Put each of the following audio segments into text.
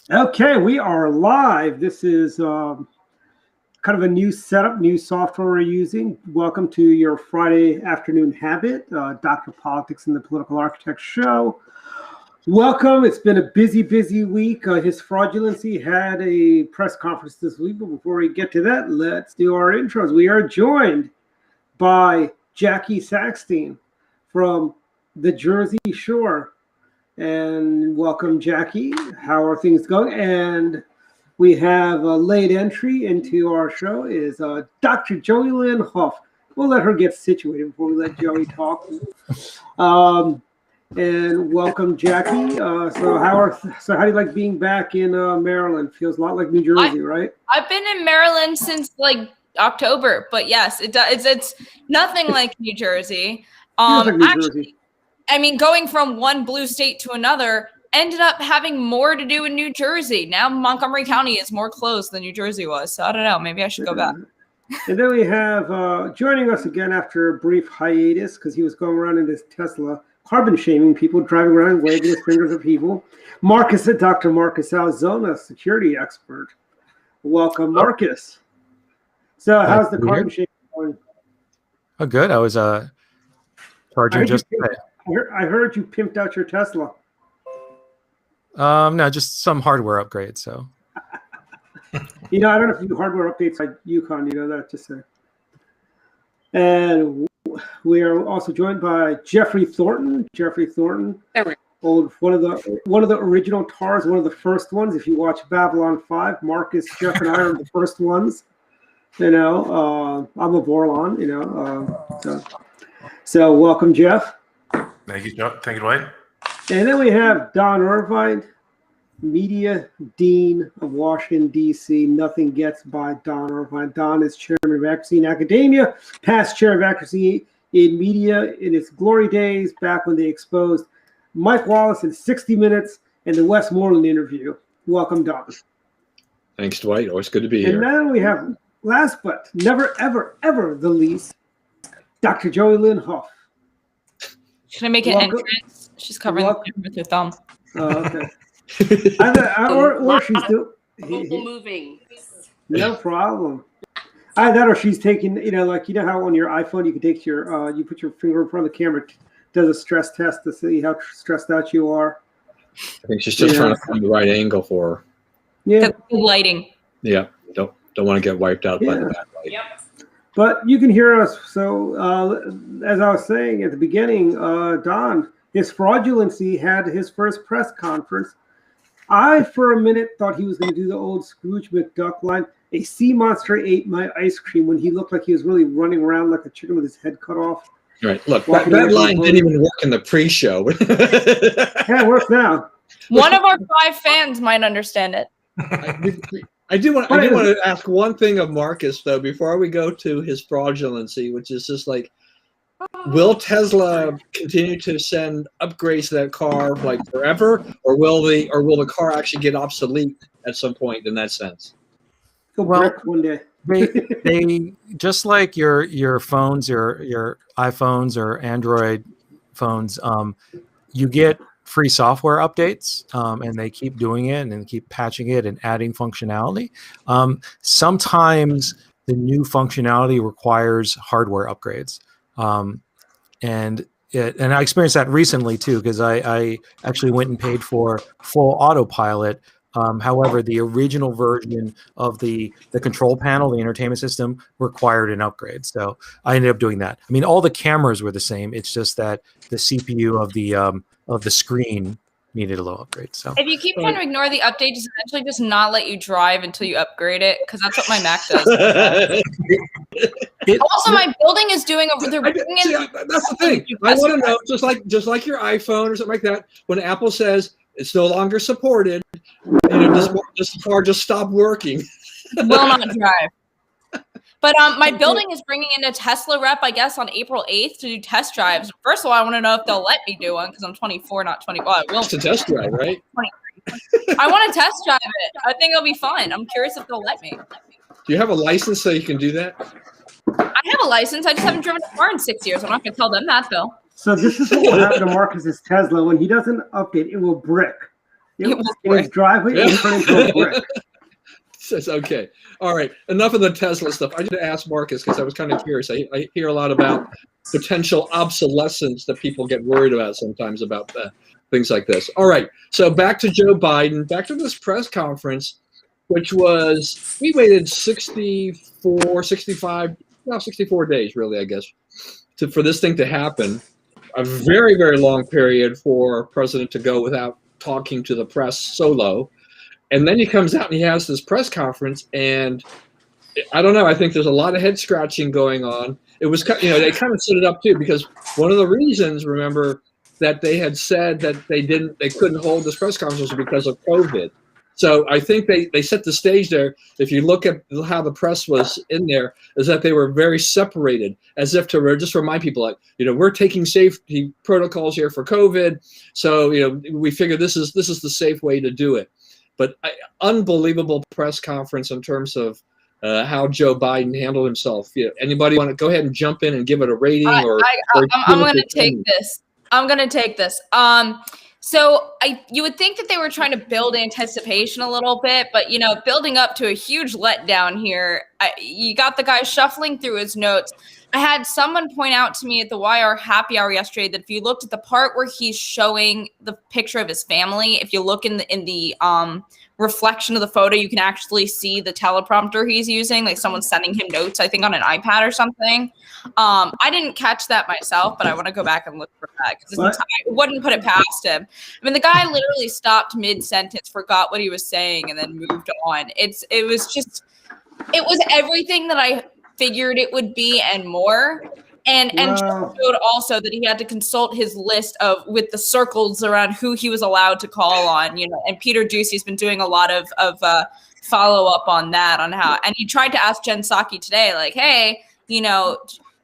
Okay, we are live. This is kind of a new setup, new software we're using. Welcome to your Friday afternoon habit, Dr. Politics and the Political Architect Show. Welcome. It's been a busy week. His Fraudulency had a press conference this week, but before we get to that, let's do our intros. We are joined by Jackie Sackstein from the Jersey Shore. And welcome, Jackie. How are things going? And we have a late entry into our show is Dr. Joey Lynn Huff. We'll let her get situated before we let Joey talk. And welcome, Jackie. So how do you like being back in Maryland? Feels a lot like New Jersey, right? I've been in Maryland since like October, but yes, it's nothing like New Jersey. Feels like New Jersey. I mean, going from one blue state to another ended up having more to do in New Jersey. Now Montgomery County is more closed than New Jersey was. So I don't know. Maybe I should go back. And then we have joining us again after a brief hiatus because he was going around in his Tesla, carbon shaming people, driving around, waving his fingers at people. Dr. Marcus Alzona, security expert. Welcome, Marcus. So how's the carbon shaming going? Oh, good. I was charging just today. I heard you pimped out your Tesla. No, just some hardware upgrades. So, I don't know if you do hardware updates like Yukon. That to say. And we are also joined by Jeffrey Thornton. Jeffrey Thornton, one of the original TARs, one of the first ones. If you watch Babylon 5, Marcus, Jeff, and I are the first ones. I'm a Vorlon. So welcome, Jeff. Thank you, Dwight. And then we have Don Irvine, Media Dean of Washington, D.C. Nothing gets by Don Irvine. Don is chairman of accuracy in academia, past chair of accuracy in media in its glory days, back when they exposed Mike Wallace in 60 Minutes and the Westmoreland interview. Welcome, Don. Thanks, Dwight. Always good to be here. And now we have, last but never, ever the least, Dr. Joey Lynn Huff. Should I make an entrance? She's covering the camera with her thumb. Oh, okay. or she's doing moving. No problem. That or she's taking, how on your iPhone you can take you put your finger in front of the camera, does a stress test to see how stressed out you are. I think she's just trying to find the right angle for her. Yeah. The lighting. Yeah. Don't want to get wiped out by the bad light. Yep. But you can hear us. So as I was saying at the beginning, Don, his Fraudulency had his first press conference. I, for a minute, thought he was going to do the old Scrooge McDuck line. A sea monster ate my ice cream, when he looked like he was really running around like a chicken with his head cut off. Right. Look, that line didn't even work in the pre-show. Yeah, it works now. One of our 5 fans might understand it. I do want to ask one thing of Marcus, though, before we go to his fraudulency, which is just like, will Tesla continue to send upgrades to that car like forever, or will the car actually get obsolete at some point in that sense? Well, one day. they just like your phones, your iPhones or Android phones, you get free software updates, and they keep doing it and keep patching it and adding functionality. Sometimes the new functionality requires hardware upgrades. And I experienced that recently too, because I actually went and paid for full autopilot. However, the original version of the control panel, the entertainment system, required an upgrade. So I ended up doing that. I mean, all the cameras were the same. It's just that the CPU of the screen needed a little upgrade. So if you keep trying to ignore the update, just eventually just not let you drive until you upgrade it, because that's what my Mac does. Also, my building is doing that's the thing. I want to know, just like your iPhone or something like that, when Apple says it's no longer supported, this car just stopped working. Will not drive. But my building is bringing in a Tesla rep, I guess, on April 8th to do test drives. First of all, I want to know if they'll let me do one, because I'm 24, not 20. Well, I will. It's a test drive, right? 23. I want to test drive it. I think it'll be fun. I'm curious if they'll let me. Do you have a license so you can do that? I have a license. I just haven't driven a car in 6 years. I'm not going to tell them that, though. So this is what will happen to Marcus's Tesla. When he doesn't update, it will brick. It was in his driveway and turned into a brick. Says, okay. All right. Enough of the Tesla stuff. I need to ask Marcus because I was kind of curious. I hear a lot about potential obsolescence that people get worried about sometimes about things like this. All right. So back to Joe Biden, back to this press conference, which was, we waited 64 days, really, I guess, for this thing to happen. A very, very long period for a president to go without talking to the press solo. And then he comes out and he has this press conference, and I don't know. I think there's a lot of head scratching going on. It was, they kind of set it up too, because one of the reasons, remember, that they had said that they couldn't hold this press conference was because of COVID. So I think they set the stage there. If you look at how the press was in there, is that they were very separated, as if to just remind people, like, we're taking safety protocols here for COVID. So, we figure this is the safe way to do it. But unbelievable press conference in terms of how Joe Biden handled himself. Anybody want to go ahead and jump in and give it a rating? I'm going to take this. I'm going to take this. So you would think that they were trying to build anticipation a little bit, but, building up to a huge letdown here. You got the guy shuffling through his notes. I had someone point out to me at the YR happy hour yesterday that if you looked at the part where he's showing the picture of his family, if you look in the reflection of the photo, you can actually see the teleprompter he's using, like someone's sending him notes, I think on an iPad or something. I didn't catch that myself, but I want to go back and look for that because I wouldn't put it past him. I mean, the guy literally stopped mid-sentence, forgot what he was saying, and then moved on. It was everything that I figured it would be and more. And showed also that he had to consult his list with the circles around who he was allowed to call on, and Peter Ducey's been doing a lot of follow up on that, on how, and he tried to ask Jen Psaki today, like, hey,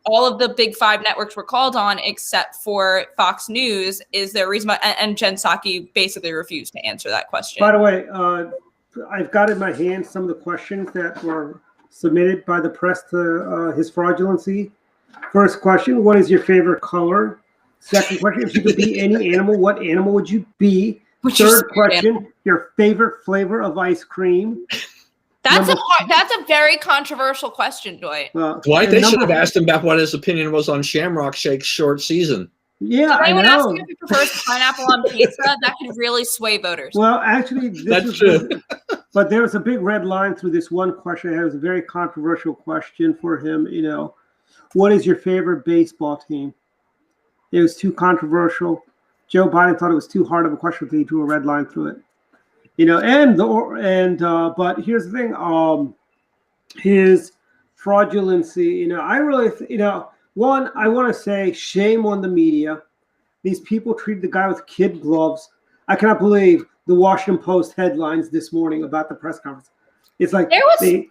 all of the big 5 networks were called on except for Fox News. Is there a reason why? And Jen Psaki basically refused to answer that question. By the way, I've got in my hand some of the questions that were submitted by the press to his fraudulency. First question, what is your favorite color? Second question, if you could be any animal, what animal would you be? Third question, your favorite flavor of ice cream? That's a very controversial question, Dwight. Dwight, they should have asked him about what his opinion was on Shamrock Shake's short season. Yeah, I know. Ask him if he prefers pineapple on pizza? That could really sway voters. Well, actually, that's true. But there was a big red line through this one question. It was a very controversial question for him. What is your favorite baseball team? It was too controversial. Joe Biden thought it was too hard of a question, so he drew a red line through it. But here's the thing. His fraudulency. I really, one, I want to say shame on the media. These people treated the guy with kid gloves. I cannot believe the Washington Post headlines this morning about the press conference. It's like he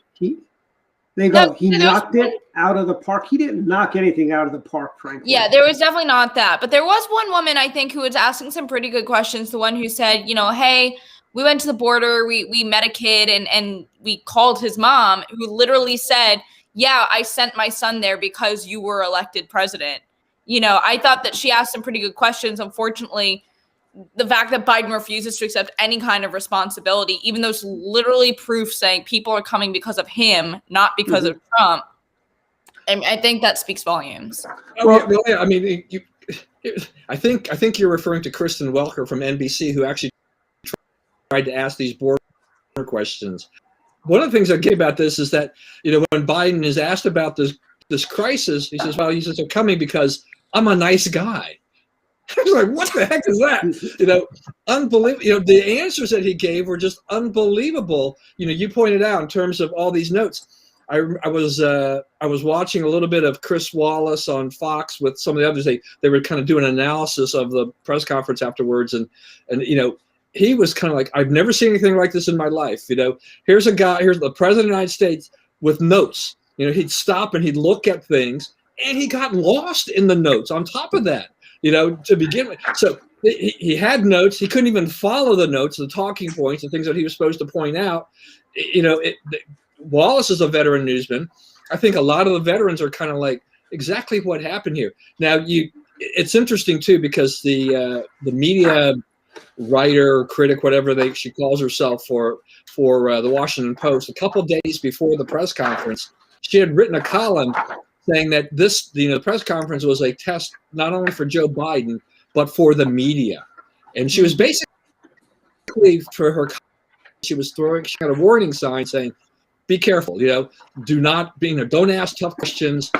knocked it out of the park. He didn't knock anything out of the park, frankly. Yeah, there was definitely not that. But there was one woman, I think, who was asking some pretty good questions. The one who said, hey, we went to the border, we met a kid, and we called his mom, who literally said, yeah, I sent my son there because you were elected president. I thought that she asked some pretty good questions. Unfortunately, the fact that Biden refuses to accept any kind of responsibility, even though it's literally proof saying people are coming because of him, not because of Trump. I think that speaks volumes. I mean, I think you're referring to Kristen Welker from NBC, who actually tried to ask these border questions. One of the things I get about this is that, when Biden is asked about this crisis, he says, they're coming because I'm a nice guy. I was like, what the heck is that? Unbelievable. The answers that he gave were just unbelievable. You pointed out in terms of all these notes. I was watching a little bit of Chris Wallace on Fox with some of the others. They were kind of doing an analysis of the press conference afterwards, and he was kind of like, I've never seen anything like this in my life. Here's the president of the United States with notes. He'd stop and he'd look at things, and he got lost in the notes on top of that. To begin with. So he had notes. He couldn't even follow the notes, the talking points, the things that he was supposed to point out. Wallace is a veteran newsman. I think a lot of the veterans are kind of like, exactly what happened here. Now, it's interesting, too, because the media writer, critic, whatever she calls herself for the Washington Post. A couple of days before the press conference, she had written a column saying that the press conference was a test not only for Joe Biden but for the media, and she was basically for her. She had a warning sign saying, "Be careful. Do not don't ask tough questions.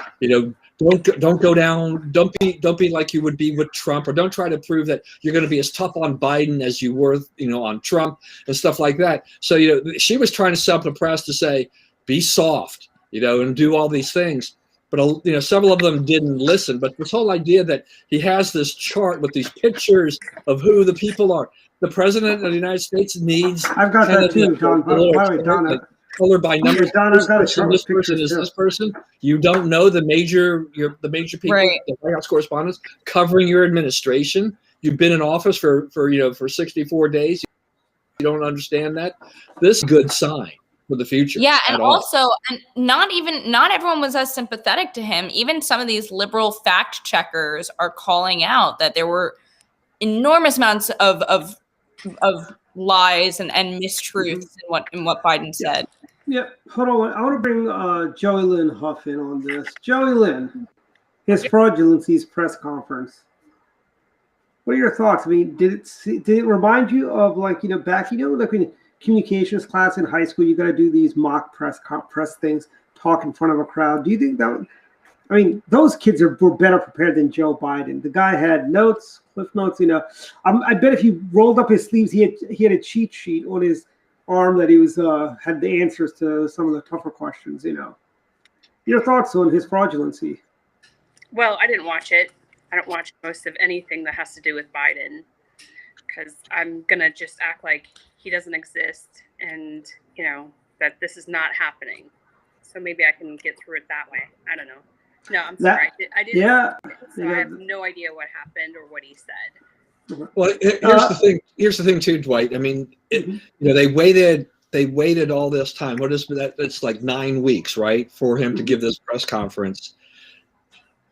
Don't go down. Don't be like you would be with Trump, or don't try to prove that you're going to be as tough on Biden as you were, on Trump and stuff like that." So, she was trying to set up the press to say, "Be soft, and do all these things." But, several of them didn't listen. But this whole idea that he has this chart with these pictures of who the people are, the president of the United States needs. I've got that too, Don. By the way, Donna. Color by numbers. This person is this person. You don't know the major people, right. The White House correspondents covering your administration. You've been in office for 64 days. You don't understand that. This is a good sign for the future. Yeah, and also, and not everyone was as sympathetic to him. Even some of these liberal fact checkers are calling out that there were enormous amounts of lies and mistruths in what Biden said. Yeah, hold on. I want to bring Joey Lynn Huff in on this. Joey Lynn, his fraudulencies press conference. What are your thoughts? I mean, did it remind you of back like in communications class in high school, you got to do these mock press things, talk in front of a crowd. Do you think that? I mean, those kids were better prepared than Joe Biden. The guy had notes, cliff notes. I bet if he rolled up his sleeves, he had a cheat sheet on his arm that he had the answers to some of the tougher questions. Your thoughts on his fraudulency? Well, I didn't watch it. I don't watch most of anything that has to do with Biden because I'm gonna just act like he doesn't exist and that this is not happening. So maybe I can get through it that way. I don't know. No, I'm sorry. I didn't. Yeah. So I have no idea what happened or what he said. Well, here's the thing too, Dwight. I mean, they waited all this time. What is that? It's like 9 weeks, right, for him to give this press conference.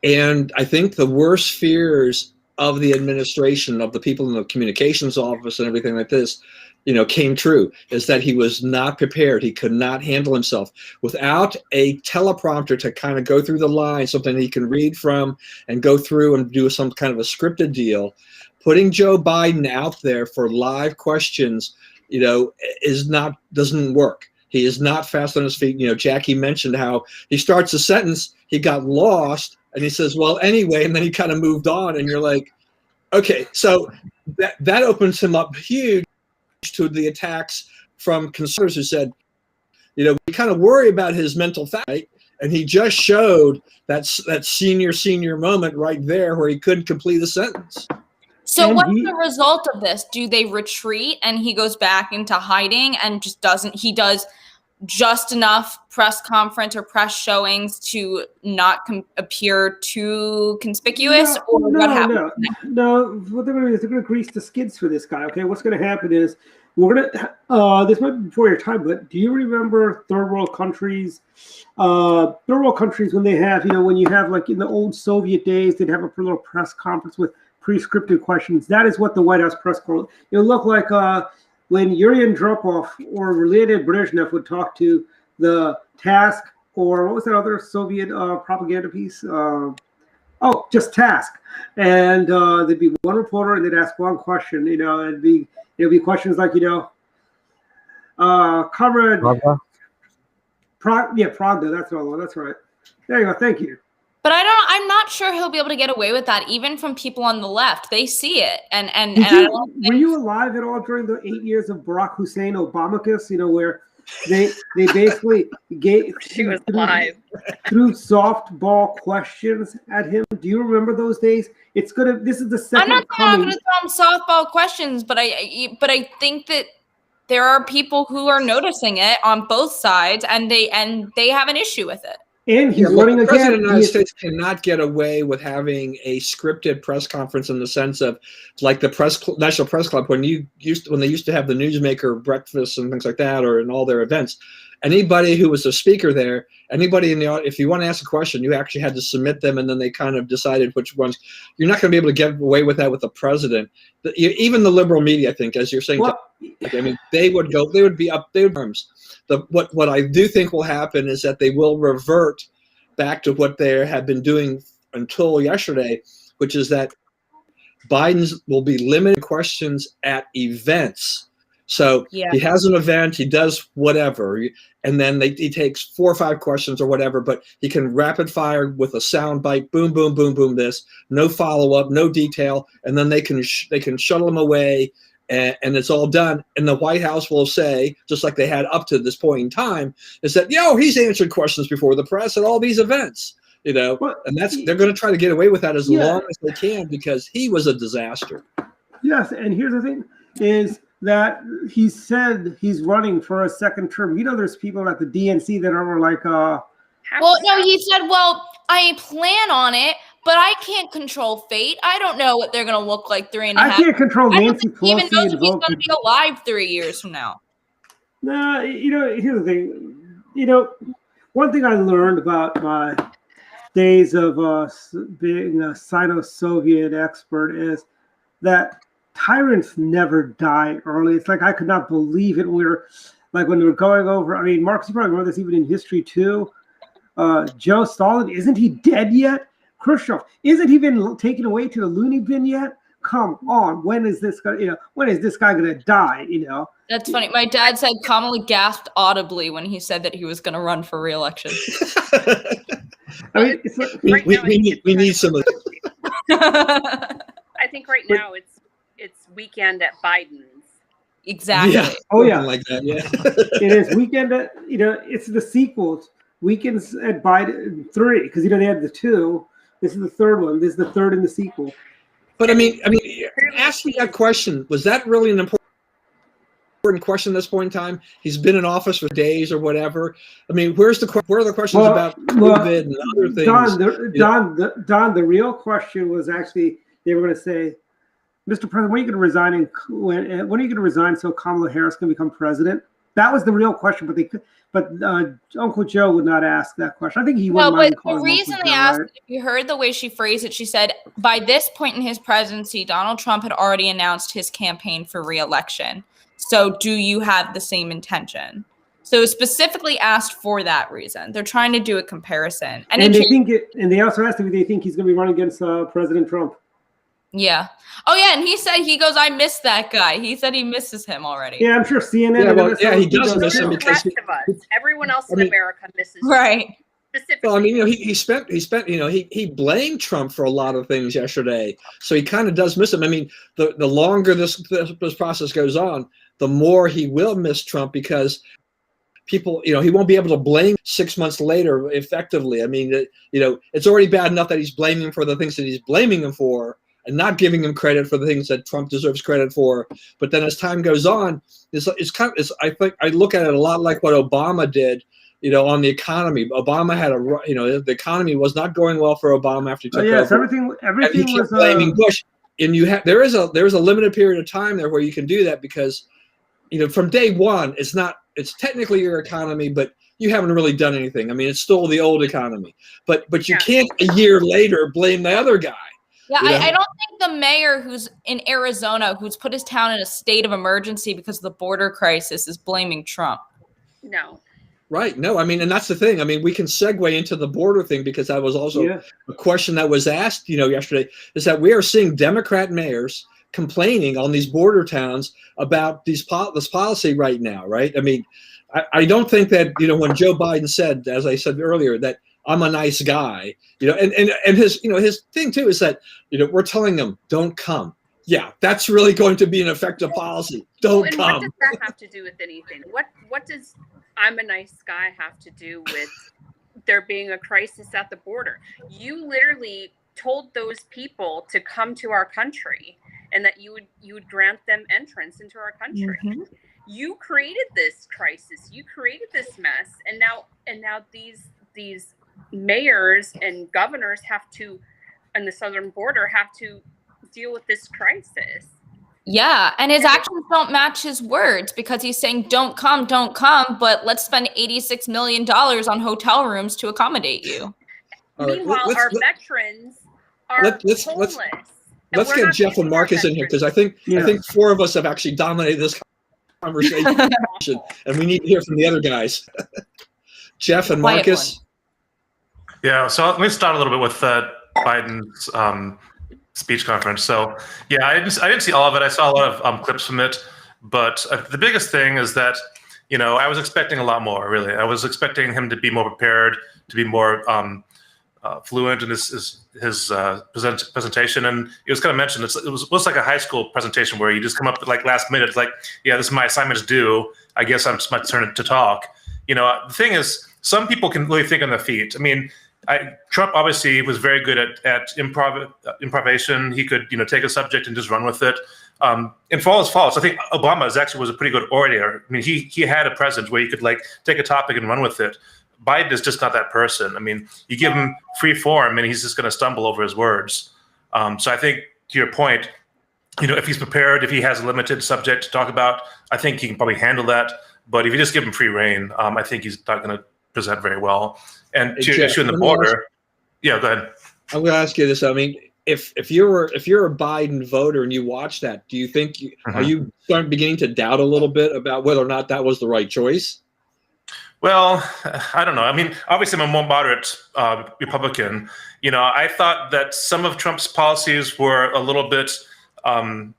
And I think the worst fears of the administration, of the people in the communications office and everything like this, came true, is that he was not prepared. He could not handle himself without a teleprompter to kind of go through the lines, something he can read from and go through and do some kind of a scripted deal. Putting Joe Biden out there for live questions, doesn't work. He is not fast on his feet. Jackie mentioned how he starts a sentence, he got lost, and he says, "Well, anyway," and then he kind of moved on, and you're like, okay, so that opens him up huge to the attacks from conservatives who said, we kind of worry about his mental fact, and he just showed that senior moment right there where he couldn't complete a sentence. So what's the result of this? Do they retreat and he goes back into hiding and does just enough press conference or press showings to not appear too conspicuous? What happens? No. What they're going to grease the skids for this guy. Okay, what's going to happen is we're going to. This might be before your time, but do you remember third world countries? Third world countries when they have, when you have like in the old Soviet days, they'd have a little press conference with pre-scripted questions. That is what the White House press corps. It'll look like when Yuri Andropov or Leonid Brezhnev would talk to the Task, or what was that other Soviet propaganda piece? Just Task. And there'd be one reporter and they'd ask one question. It'd be questions like, Comrade Pravda. That's all. That's right. There you go. Thank you. But I'm not sure he'll be able to get away with that, even from people on the left. They see it. Were you alive at all during the 8 years of Barack Hussein Obamacus, where they basically she was live threw softball questions at him? Do you remember those days? This is the second. I'm not saying I'm going to throw him softball questions, but I think that there are people who are noticing it on both sides, and they have an issue with it. And he's running the president again. of the United States cannot get away with having a scripted press conference in the sense of like the National Press Club when they used to have the newsmaker breakfasts and things like that, or in all their events. Anybody who was a speaker there, anybody in the audience, if you want to ask a question, you actually had to submit them, and then they kind of decided which ones. You're not going to be able to get away with that with the president. Even the liberal media, I think, as you're saying, I mean, they would be up their arms. What I do think will happen is that they will revert back to what they had been doing until yesterday, which is that Biden's will be limited questions at events. So he has an event, he does whatever, and then he takes 4 or 5 questions or whatever, but he can rapid fire with a sound bite, boom, boom, boom, boom, this, no follow-up, no detail, and then they can shuttle him away, and it's all done. And the White House will say, just like they had up to this point in time, is that, he's answered questions before the press at all these events, and they're going to try to get away with that as long as they can, because he was a disaster. Yes, and here's the thing is that he said he's running for a second term. There's people at the DNC that are like, well, no, he said, well, I plan on it, but I can't control fate. I don't know what they're going to look like 3.5. I can't control Nancy Pelosi. Even knows if he's going to be alive 3 years from now. Nah, here's the thing. One thing I learned about my days of being a Sino-Soviet expert is that tyrants never die early. It's like I could not believe it. When we were going over. I mean, Marcus, you probably remember this even in history too. Joe Stalin, isn't he dead yet? Khrushchev, isn't he been taken away to the loony bin yet? Come on, when is this guy? When is this guy gonna die? That's funny. My dad said Kamala gasped audibly when he said that he was going to run for re-election. I mean, it's like, we need some of this. I think right now it's weekend at Biden's. Exactly. Yeah. Oh yeah, like that. Yeah. It is weekend at it's the sequels. Weekends at Biden 3 because they had the 2. This is the 3rd one. This is the 3rd in the sequel. But I mean, ask me that question. Was that really an important question at this point in time? He's been in office for days or whatever. I mean, where are the questions about COVID and other things? Don, the real question was actually they were going to say, Mr. President, when are you going to resign? When are you going to resign so Kamala Harris can become president? That was the real question, but Uncle Joe would not ask that question. I think he wouldn't mind calling the reason they asked, if you heard the way she phrased it, she said, by this point in his presidency, Donald Trump had already announced his campaign for re-election. So do you have the same intention? So specifically asked for that reason. They're trying to do a comparison. And they also asked if they think he's going to be running against President Trump. Yeah. Oh, yeah. And he said, I miss that guy. He said he misses him already. Yeah, I'm sure CNN. He does miss him because the rest of us, everyone else in America misses him. Right. Specifically. Well, I mean, he spent, he blamed Trump for a lot of things yesterday. So he kind of does miss him. I mean, the longer this process goes on, the more he will miss Trump because people, he won't be able to blame 6 months later effectively. I mean, it's already bad enough that he's blaming him for the things that he's blaming him for, and not giving him credit for the things that Trump deserves credit for. But then as time goes on, I think I look at it a lot like what Obama did, on the economy. Obama had the economy was not going well for Obama after he took over. Everything he was blaming Bush. And there is a limited period of time there where you can do that because, from day one, it's technically your economy, but you haven't really done anything. I mean, it's still the old economy, but you can't a year later blame the other guy. Yeah, I don't think the mayor who's in Arizona, who's put his town in a state of emergency because of the border crisis, is blaming Trump. No. Right. No, I mean, and that's the thing. I mean, we can segue into the border thing because that was also a question that was asked, yesterday, is that we are seeing Democrat mayors complaining on these border towns about this policy right now, right? I mean, I don't think that, when Joe Biden said, as I said earlier, that I'm a nice guy, and his thing too is that, we're telling them don't come. Yeah, that's really going to be an effective policy. Don't come. What does that have to do with anything? What does I'm a nice guy have to do with there being a crisis at the border? You literally told those people to come to our country and that you would grant them entrance into our country. Mm-hmm. You created this crisis. You created this mess, and now these mayors and governors have to, on the southern border, have to deal with this crisis. Yeah, and his actions don't match his words, because he's saying don't come, but let's spend $86 million on hotel rooms to accommodate you. Meanwhile, our veterans are homeless. Let's get Jeff and Marcus in here, because I think four of us have actually dominated this conversation, and we need to hear from the other guys. Jeff and Marcus. Yeah, so let me start a little bit with Biden's speech conference. So yeah, I didn't see all of it. I saw a lot of clips from it, but the biggest thing is that, you know, I was expecting a lot more. Really, I was expecting him to be more prepared, to be more fluent in his presentation. And it was kind of mentioned, it was like a high school presentation where you just come up like last minute, it's like, yeah, this is my assignment's due. I guess it's my turn to talk. You know, the thing is, some people can really think on their feet. I mean, Trump obviously was very good at improvisation. He could, you know, take a subject and just run with it. And for all his faults, I think Obama was a pretty good orator. I mean, he had a presence where he could like take a topic and run with it. Biden is just not that person. I mean, you give him free form and he's just going to stumble over his words. So I think, to your point, you know, if he's prepared, if he has a limited subject to talk about, I think he can probably handle that. But if you just give him free reign, I think he's not going to present very well. And to your issue in the border, yeah, go ahead. I'm going to ask you this. I mean, if you're a Biden voter and you watch that, do you think are you beginning to doubt a little bit about whether or not that was the right choice? Well, I don't know. I mean, obviously, I'm a more moderate Republican. You know, I thought that some of Trump's policies were a little bit. Well,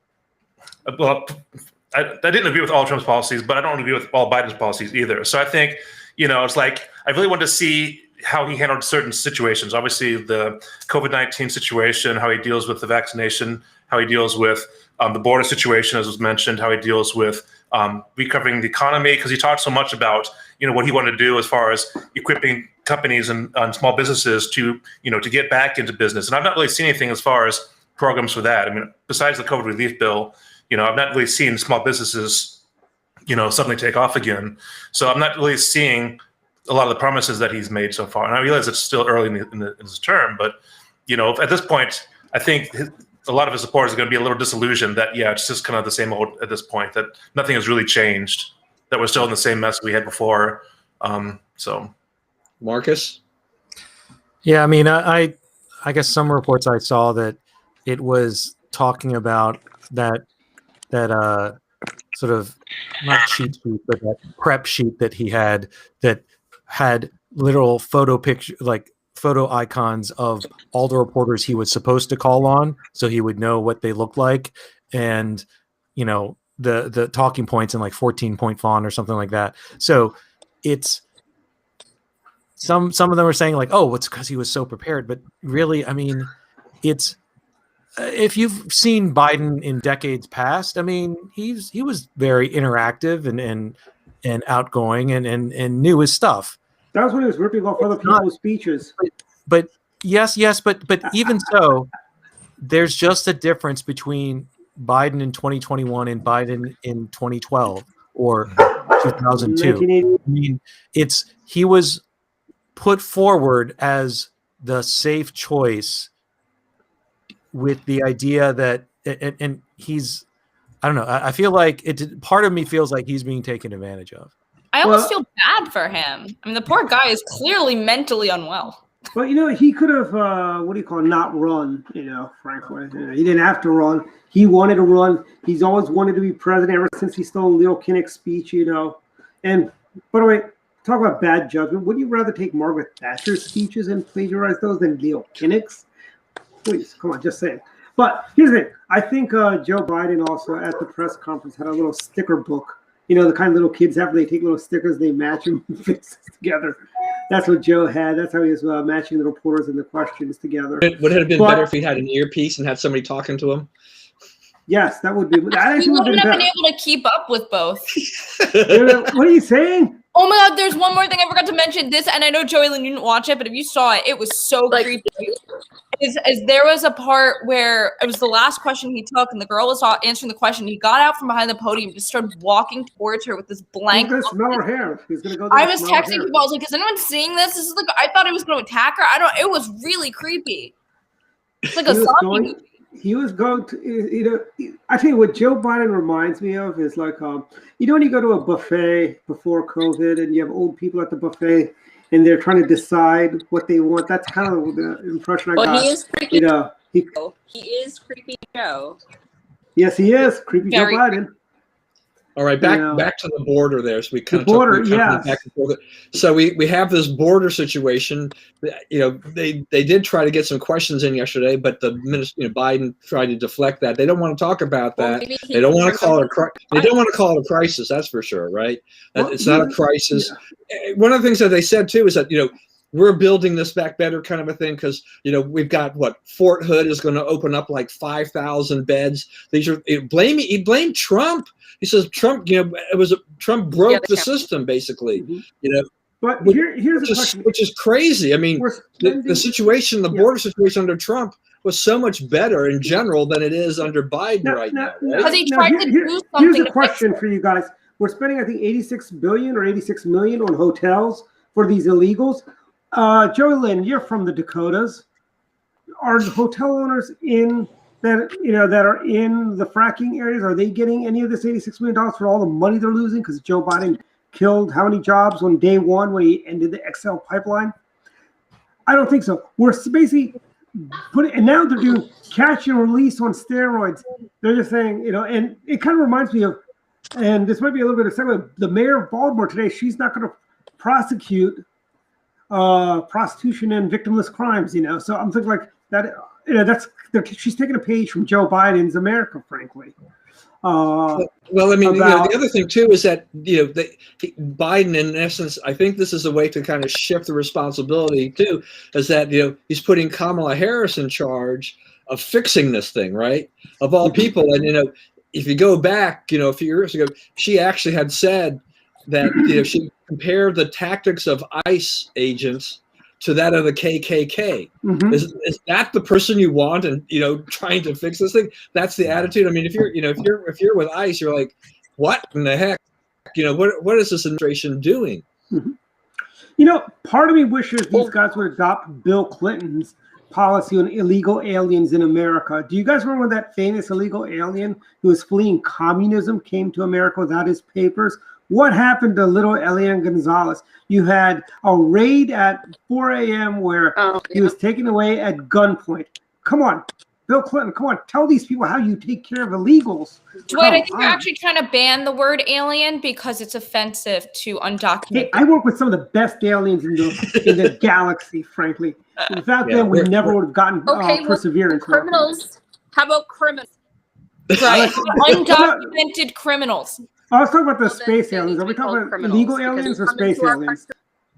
I didn't agree with all Trump's policies, but I don't agree with all Biden's policies either. So I think, you know, it's like I really want to see how he handled certain situations. Obviously, the COVID-19 situation, how he deals with the vaccination, how he deals with the border situation, as was mentioned, how he deals with recovering the economy, because he talked so much about, you know, what he wanted to do as far as equipping companies and small businesses to, you know, to get back into business. And I've not really seen anything as far as programs for that. I mean, besides the COVID relief bill, you know, I've not really seen small businesses, you know, suddenly take off again. So I'm not really seeing a lot of the promises that he's made so far. And I realize it's still early in his term, but, you know, at this point, I think a lot of his supporters are going to be a little disillusioned that, yeah, it's just kind of the same old at this point, that nothing has really changed, that we're still in the same mess we had before. So, Marcus? Yeah, I mean, I guess some reports I saw that it was talking about that sort of not cheat sheet, but that prep sheet that he had that had literal photo icons of all the reporters he was supposed to call on, so he would know what they looked like, and, you know, the talking points in like 14-point font or something like that. So it's some of them are saying like, oh, it's because he was so prepared, but really, I mean, it's if you've seen Biden in decades past, I mean, he was very interactive and outgoing and knew his stuff. That was when he was ripping off other people's speeches. But yes, but even so, there's just a difference between Biden in 2021 and Biden in 2012 or 2002. I mean, he was put forward as the safe choice with the idea that, and he's, I don't know, I feel like part of me feels like he's being taken advantage of. I almost feel bad for him. I mean, the poor guy is clearly mentally unwell. Well, you know, he could have, not run, you know, frankly. You know, he didn't have to run. He wanted to run. He's always wanted to be president ever since he stole Leo Kinnick's speech, you know. And, by the way, talk about bad judgment. Wouldn't you rather take Margaret Thatcher's speeches and plagiarize those than Leo Kinnick's? Please, come on, just saying. But here's the thing. I think Joe Biden also at the press conference had a little sticker book. You know, the kind of little kids have, they take little stickers, they match them and fix it together. That's what Joe had. That's how he was matching the reporters and the questions together. Would it have been better if he had an earpiece and had somebody talking to him? Yes, that would be. He wouldn't have been able to keep up with both. What are you saying? Oh my God, there's one more thing I forgot to mention. This, and I know Joey Lynn, you didn't watch it, but if you saw it, it was so creepy. is there was a part where it was the last question he took, and the girl was answering the question. He got out from behind the podium, just started walking towards her with this blank. He's gonna smell her hair. He's gonna go. I was texting people. I was like, "Is anyone seeing this? This is like I thought he was going to attack her. I don't. It was really creepy. It's like a zombie movie. He was going to, I tell you what Joe Biden reminds me of is like, when you go to a buffet before COVID and you have old people at the buffet and they're trying to decide what they want. That's kind of the impression I got. Well, he is creepy. He is creepy Joe. Yes, he is creepy Joe Biden. All right, back to the border there. So we kind of border, back and forth. So we have this border situation. They did try to get some questions in yesterday, but the minister, Biden tried to deflect that. They don't want to talk about that. They don't want to call it they don't want to call it a crisis. That's for sure, right? It's not a crisis. Yeah. One of the things that they said too is that we're building this back better kind of a thing because we've got Fort Hood is going to open up like 5,000 beds. These are he blamed Trump. He says Trump, Trump broke the system basically. But here's the question, which is crazy. I mean, the situation, the border situation under Trump was so much better in general than it is under Biden right now. Because he tried to do something. Here's a question for you guys. We're spending, I think, 86 billion or 86 million on hotels for these illegals. Joey Lynn, you're from the Dakotas. Are the hotel owners that are in the fracking areas, are they getting any of this $86 million for all the money they're losing because Joe Biden killed how many jobs on day one when he ended the XL pipeline? I don't think so. We're basically and now they're doing catch and release on steroids. They're just saying, and it kind of reminds me of, and this might be a little bit of segment, the mayor of Baltimore today, she's not going to prosecute prostitution and victimless crimes, So I'm thinking like that, she's taking a page from Joe Biden's America, frankly. Well, I mean, the other thing too is that Biden, in essence, I think this is a way to kind of shift the responsibility too, is that he's putting Kamala Harris in charge of fixing this thing, right? Of all people, and if you go back, a few years ago, she actually had said that she compared the tactics of ICE agents to that of the KKK. Mm-hmm. Is that the person you want and trying to fix this thing? That's the attitude. I mean, if you're with ICE, you're like, what in the heck? What is this administration doing? Mm-hmm. Part of me wishes these guys would adopt Bill Clinton's policy on illegal aliens in America. Do you guys remember when that famous illegal alien who was fleeing communism came to America without his papers? What happened to little Elian Gonzalez? You had a raid at 4 a.m. where he was taken away at gunpoint. Come on, Bill Clinton, come on, tell these people how you take care of illegals. Dwight, I think you're actually trying to ban the word alien because it's offensive to undocumented. Hey, I work with some of the best aliens in the galaxy, frankly. Without them, we never would have gotten perseverance. Criminals. How about criminals? Right, undocumented criminals. I was talking about the space aliens. Are we talking about illegal aliens or space aliens?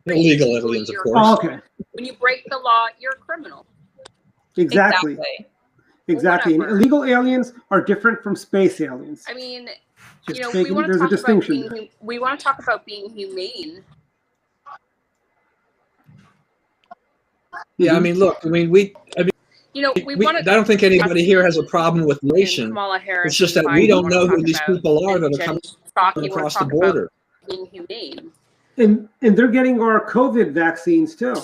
Illegal aliens, of course. Oh, okay. When you break the law, you're a criminal. Exactly. And illegal aliens are different from space aliens. I mean, we want to talk about being humane. Yeah, I mean, look, I don't think anybody here has a problem with nation. It's just that we don't know who these people are that are coming across the border. Being humane. And they're getting our COVID vaccines too.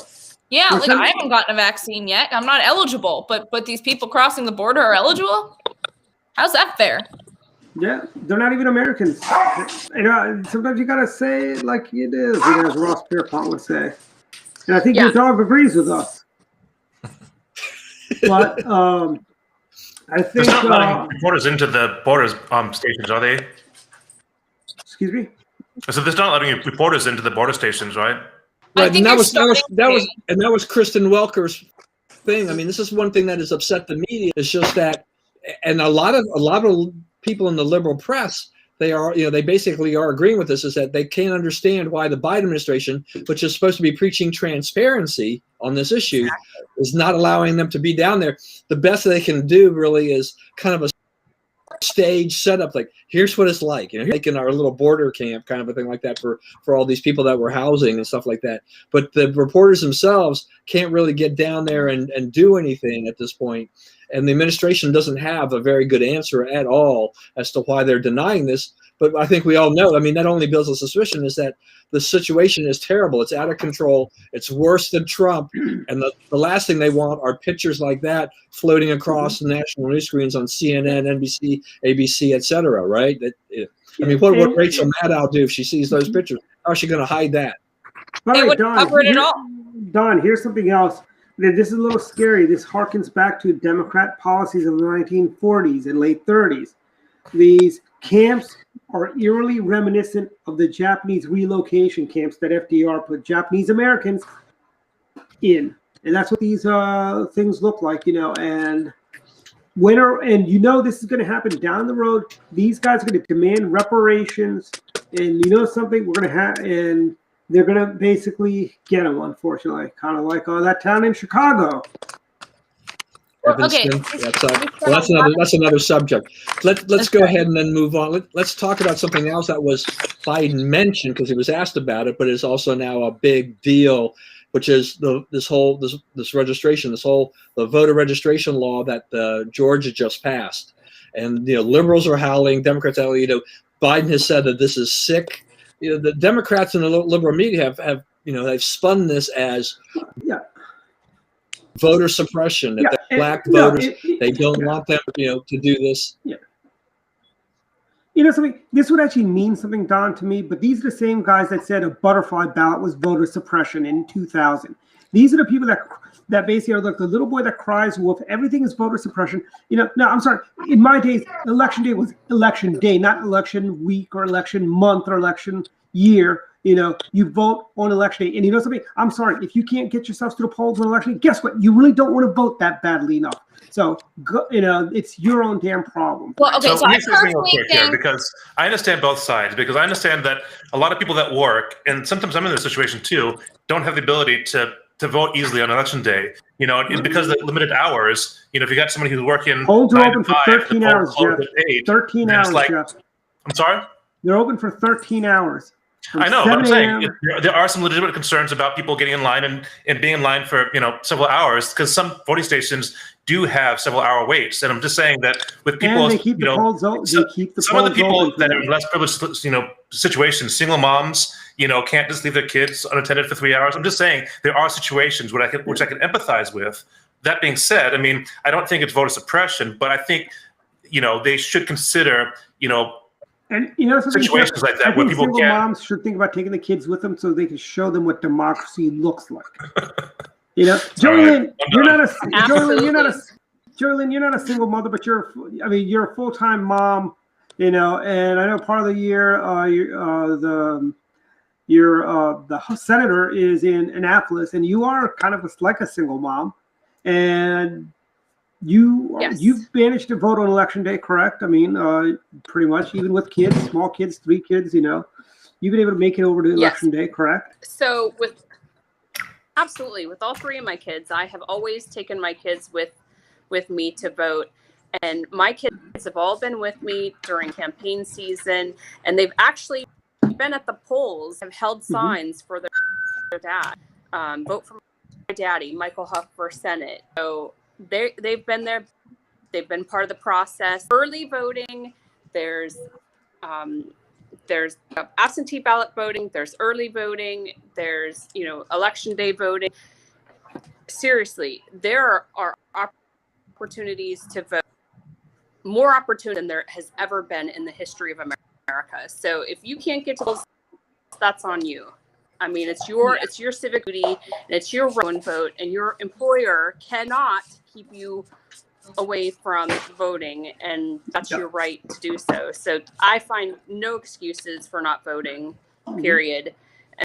Yeah, I haven't gotten a vaccine yet. I'm not eligible, but these people crossing the border are eligible? How's that fair? Yeah, they're not even Americans. Sometimes you gotta say it like it is, as Ross Pierpont would say. And I think your dog agrees with us. But I think there's not letting reporters into the border stations, are they? Excuse me? So there's not letting reporters into the border stations, right? Right, and that was Kristen Welker's thing. I mean, this is one thing that has upset the media. It's just that, and a lot of people in the liberal press, they basically are agreeing with this, is that they can't understand why the Biden administration, which is supposed to be preaching transparency on this issue, is not allowing them to be down there. The best they can do really is kind of a stage setup, like here's what it's like, like in our little border camp kind of a thing like that for all these people that we're housing and stuff like that. But the reporters themselves can't really get down there and do anything at this point. And the administration doesn't have a very good answer at all as to why they're denying this. But I think we all know, I mean, that only builds a suspicion is that the situation is terrible. It's out of control. It's worse than Trump. And the last thing they want are pictures like that floating across the national news screens on CNN, NBC, ABC, etc. Right? I mean, what would Rachel Maddow do if she sees those pictures? How is she going to hide that? They would cover it at all. Don, here's something else. This is a little scary. This harkens back to Democrat policies of the 1940s and late 30s. These camps are eerily reminiscent of the Japanese relocation camps that FDR put Japanese Americans in. And that's what these things look like, and this is going to happen down the road. These guys are going to demand reparations, and something we're going to have, and they're going to basically get them, unfortunately, kind of like that town in Chicago. Okay, that's another subject. Let's go ahead and then move on. Let's talk about something else that was Biden mentioned because he was asked about it, but is also now a big deal, which is this registration, the voter registration law that Georgia just passed, and liberals are howling, Democrats are howling. Biden has said that this is sick. The Democrats and the liberal media have they've spun this as voter suppression. If they're black voters, they don't want them, to do this. Yeah. Something. This would actually mean something, Don, to me. But these are the same guys that said a butterfly ballot was voter suppression in 2000. These are the people that basically are like the little boy that cries wolf. Everything is voter suppression. No, I'm sorry. In my days, election day was election day, not election week or election month or election year. You vote on election day. And something? I'm sorry. If you can't get yourself to the polls on election day, guess what? You really don't want to vote that badly enough. So, it's your own damn problem. Well, okay, so let me say something real quick here, because I understand both sides, because I understand that a lot of people that work, and sometimes I'm in this situation too, don't have the ability to vote easily on election day. Because of the limited hours, if you got somebody who's working polls are open for 13 hours, Jeff. 8, 13 hours, Jeff. I'm sorry? They're open for 13 hours. I know, but I'm saying there are some legitimate concerns about people getting in line and being in line for several hours, because some voting stations do have several hour waits. And I'm just saying that with people, they keep the polls open. Some of the people that are in less privileged situations, single moms, can't just leave their kids unattended for 3 hours. I'm just saying there are situations which I can empathize with. That being said, I mean, I don't think it's voter suppression, but I think they should consider and situations like that I where think people single moms should think about taking the kids with them so they can show them what democracy looks like. Jolene, you're not a single mother, but you're a full-time mom. And I know part of the year the senator is in Annapolis, and you are kind of like a single mom, and you've managed to vote on election day, correct? I mean, pretty much, even with kids, small kids, 3 kids, you've been able to make it over to election day, correct? So absolutely, with all 3 of my kids, I have always taken my kids with me to vote. And my kids have all been with me during campaign season, and they've actually been at the polls, have held signs for their dad. Vote for my daddy, Michael Huff for Senate. So they've been there. They've been part of the process. Early voting, there's absentee ballot voting, there's early voting, there's election day voting. Seriously, there are opportunities to vote, more opportunity than there has ever been in the history of America. So if you can't get to those, that's on you. I mean, it's your civic duty, and it's your own vote, and your employer cannot keep you away from voting, and that's your right to do so. So I find no excuses for not voting, period.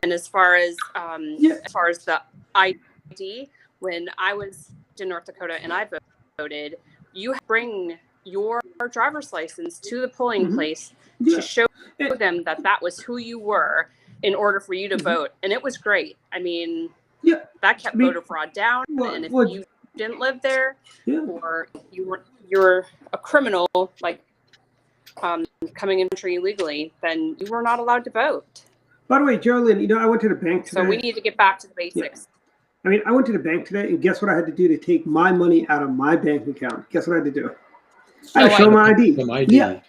And as far as the ID, when I was in North Dakota and I voted, you bring your driver's license to the polling place to show them that was who you were in order for you to vote. And it was great. I mean, that kept voter fraud down. And if you didn't live there or you're a criminal, like coming in country illegally, then you were not allowed to vote. By the way, Jolynn, I went to the bank today. So we need to get back to the basics. Yeah. I mean, I went to the bank today, and guess what I had to do to take my money out of my bank account? Guess what I had to do? I had to show my ID. Yeah.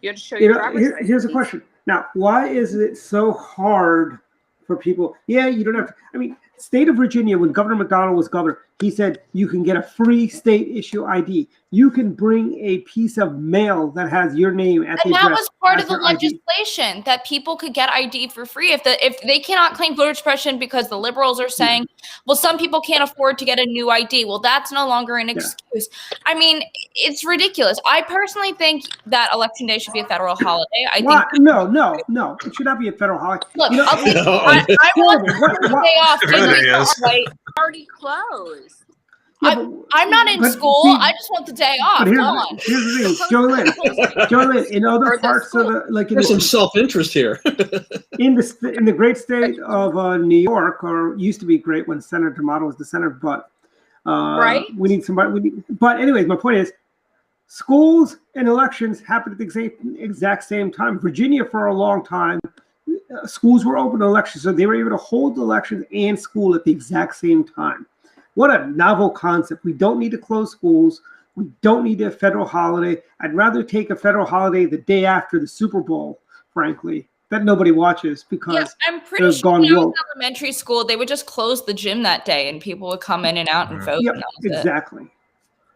You had to show your driver's license. Here's a question. Now, why is it so hard for people? Yeah, you don't have to. I mean, state of Virginia, when Governor McDonald was governor, he said you can get a free state issue ID. You can bring a piece of mail that has your name at the address. And that was part of the legislation, that people could get ID for free. If they cannot claim voter suppression because the liberals are saying, well, some people can't afford to get a new ID. Well, that's no longer an excuse. I mean, it's ridiculous. I personally think that Election Day should be a federal holiday. No. It should not be a federal holiday. Look, I want the day off. Already closed. I'm not in school. I just want the day off. Come on. Here's the thing, Jolynn. In other parts of there's some self-interest here. in the great state of New York, or used to be great when Senator D'Amato was the senator, but we need somebody. But anyways, my point is, schools and elections happen at the exact same time. Virginia, for a long time, schools were open to elections, so they were able to hold elections and school at the exact same time. What a novel concept. We don't need to close schools. We don't need a federal holiday. I'd rather take a federal holiday the day after the Super Bowl, frankly, that nobody watches because I'm pretty sure when I was in elementary school, they would just close the gym that day and people would come in and out and vote. Yep, exactly.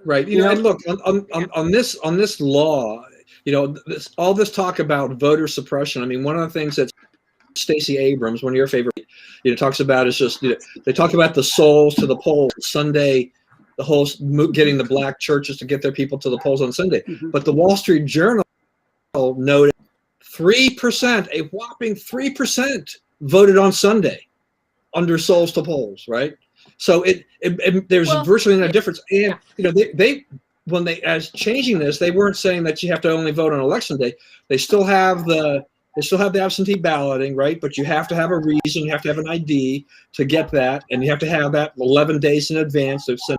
Right. And look, on this law, all this talk about voter suppression. I mean, one of the things that Stacey Abrams, one of your favorite, talks about is just, they talk about the souls to the polls Sunday, the whole getting the black churches to get their people to the polls on Sunday. Mm-hmm. But the Wall Street Journal noted 3%, a whopping 3% voted on Sunday under souls to polls, right? So there's virtually no difference. And, when they changing this, they weren't saying that you have to only vote on election day. They still have the absentee balloting, right? But you have to have a reason, you have to have an ID to get that, and you have to have that 11 days in advance to send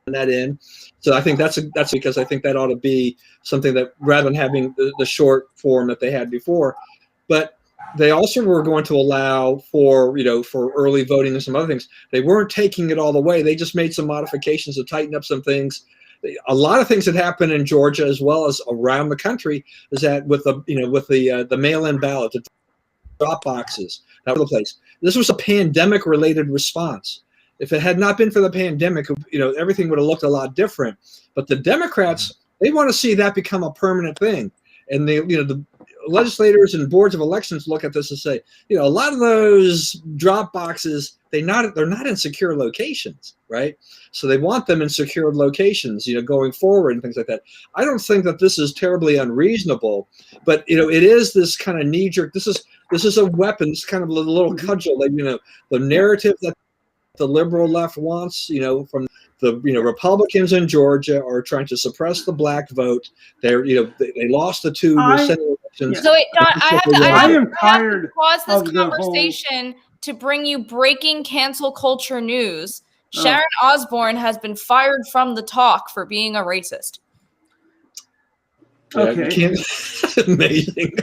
that in. So I think that's because I think that ought to be something that, rather than having the short form that they had before. But they also were going to allow for early voting and some other things. They weren't taking it all the way. They just made some modifications to tighten up some things. A lot of things that happen in Georgia as well as around the country is that with the mail-in ballot, the drop boxes, that was the place. This was a pandemic-related response. If it had not been for the pandemic, everything would have looked a lot different. But the Democrats, they want to see that become a permanent thing, and the legislators and boards of elections look at this and say, a lot of those drop boxes, they're not in secure locations, right? So they want them in secured locations, going forward and things like that. I don't think that this is terribly unreasonable, but it is this kind of knee-jerk. This is a weapon. It's kind of a little cudgel. The narrative that the liberal left wants, from the Republicans in Georgia are trying to suppress the black vote. They lost the two Senate elections. So I have to pause this conversation to bring you breaking cancel culture news. Sharon Osbourne has been fired from the talk for being a racist. Okay. Amazing.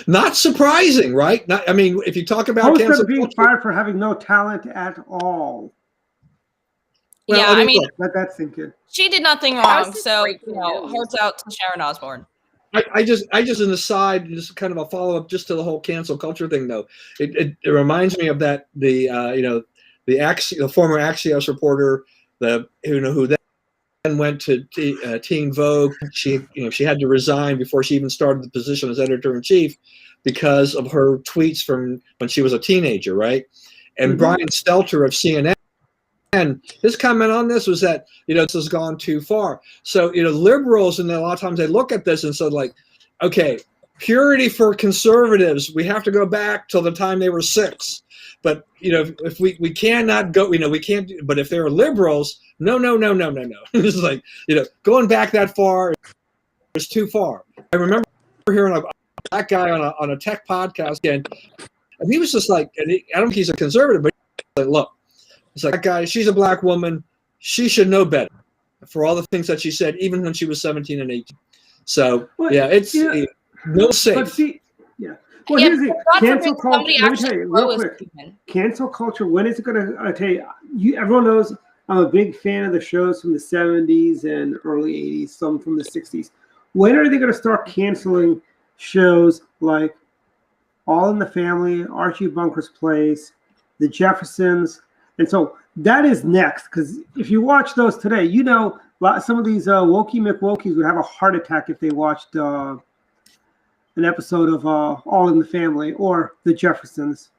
Not surprising, right? If you talk about cancel being culture, fired for having no talent at all. Well, let that sink in. She did nothing wrong, so hearts out to Sharon Osbourne. I just an aside, just kind of a follow up, just to the whole cancel culture thing, though. It reminds me of that the former Axios reporter, who then went to Teen Vogue. She had to resign before she even started the position as editor in chief because of her tweets from when she was a teenager, right? And Brian Stelter of CNN. And his comment on this was that, this has gone too far. So, liberals, and a lot of times they look at this and said, like, okay, purity for conservatives, we have to go back till the time they were 6. But, if we cannot go, we can't, but if they're liberals, no. This is like, going back that far is too far. I remember hearing a black guy on a tech podcast, and he was just like, I don't think he's a conservative, but he's like, look, it's like, that guy, she's a black woman. She should know better for all the things that she said, even when she was 17 and 18. So it's no safe. But see, well, here's the cancel culture. Let me tell you real quick. Cancel culture. When is it going to? I tell you, everyone knows I'm a big fan of the shows from the 70s and early 80s, some from the 60s. When are they going to start canceling shows like All in the Family, Archie Bunker's Place, The Jeffersons? And so that is next, because if you watch those today, you know some of these wokey McWokies would have a heart attack if they watched an episode of All in the Family or The Jeffersons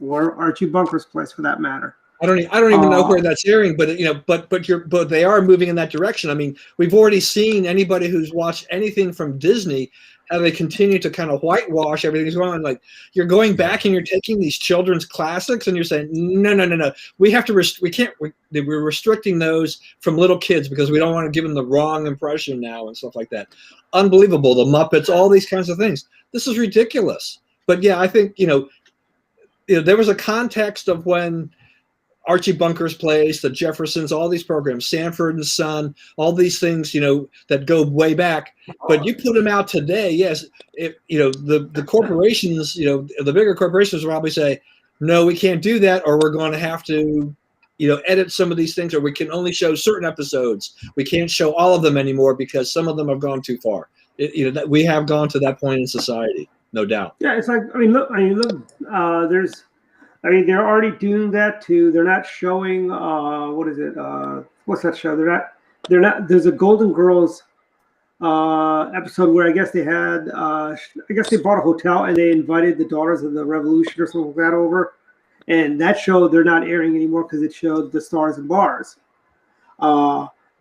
or Archie Bunker's Place, for that matter. I don't even know where that's airing, but but they are moving in that direction. I mean, we've already seen anybody who's watched anything from Disney how they continue to kind of whitewash everything's going on. Like, you're going back and you're taking these children's classics and you're saying no, we have to we're restricting those from little kids because we don't want to give them the wrong impression now and stuff like that. Unbelievable. The Muppets, all these kinds of things. This is ridiculous. But yeah, I think there was a context of when Archie Bunker's Place, The Jeffersons, all these programs, Sanford and Son, all these things, that go way back. But you put them out today, yes, the corporations, the bigger corporations will probably say, no, we can't do that, or we're going to have to, edit some of these things, or we can only show certain episodes. We can't show all of them anymore because some of them have gone too far. We have gone to that point in society, no doubt. Yeah, it's like, look, they're already doing that too. They're not showing what is it? What's that show? They're not. There's a Golden Girls episode where I guess they had they bought a hotel and they invited the Daughters of the Revolution or something like that over, and that show they're not airing anymore because it showed the stars and bars.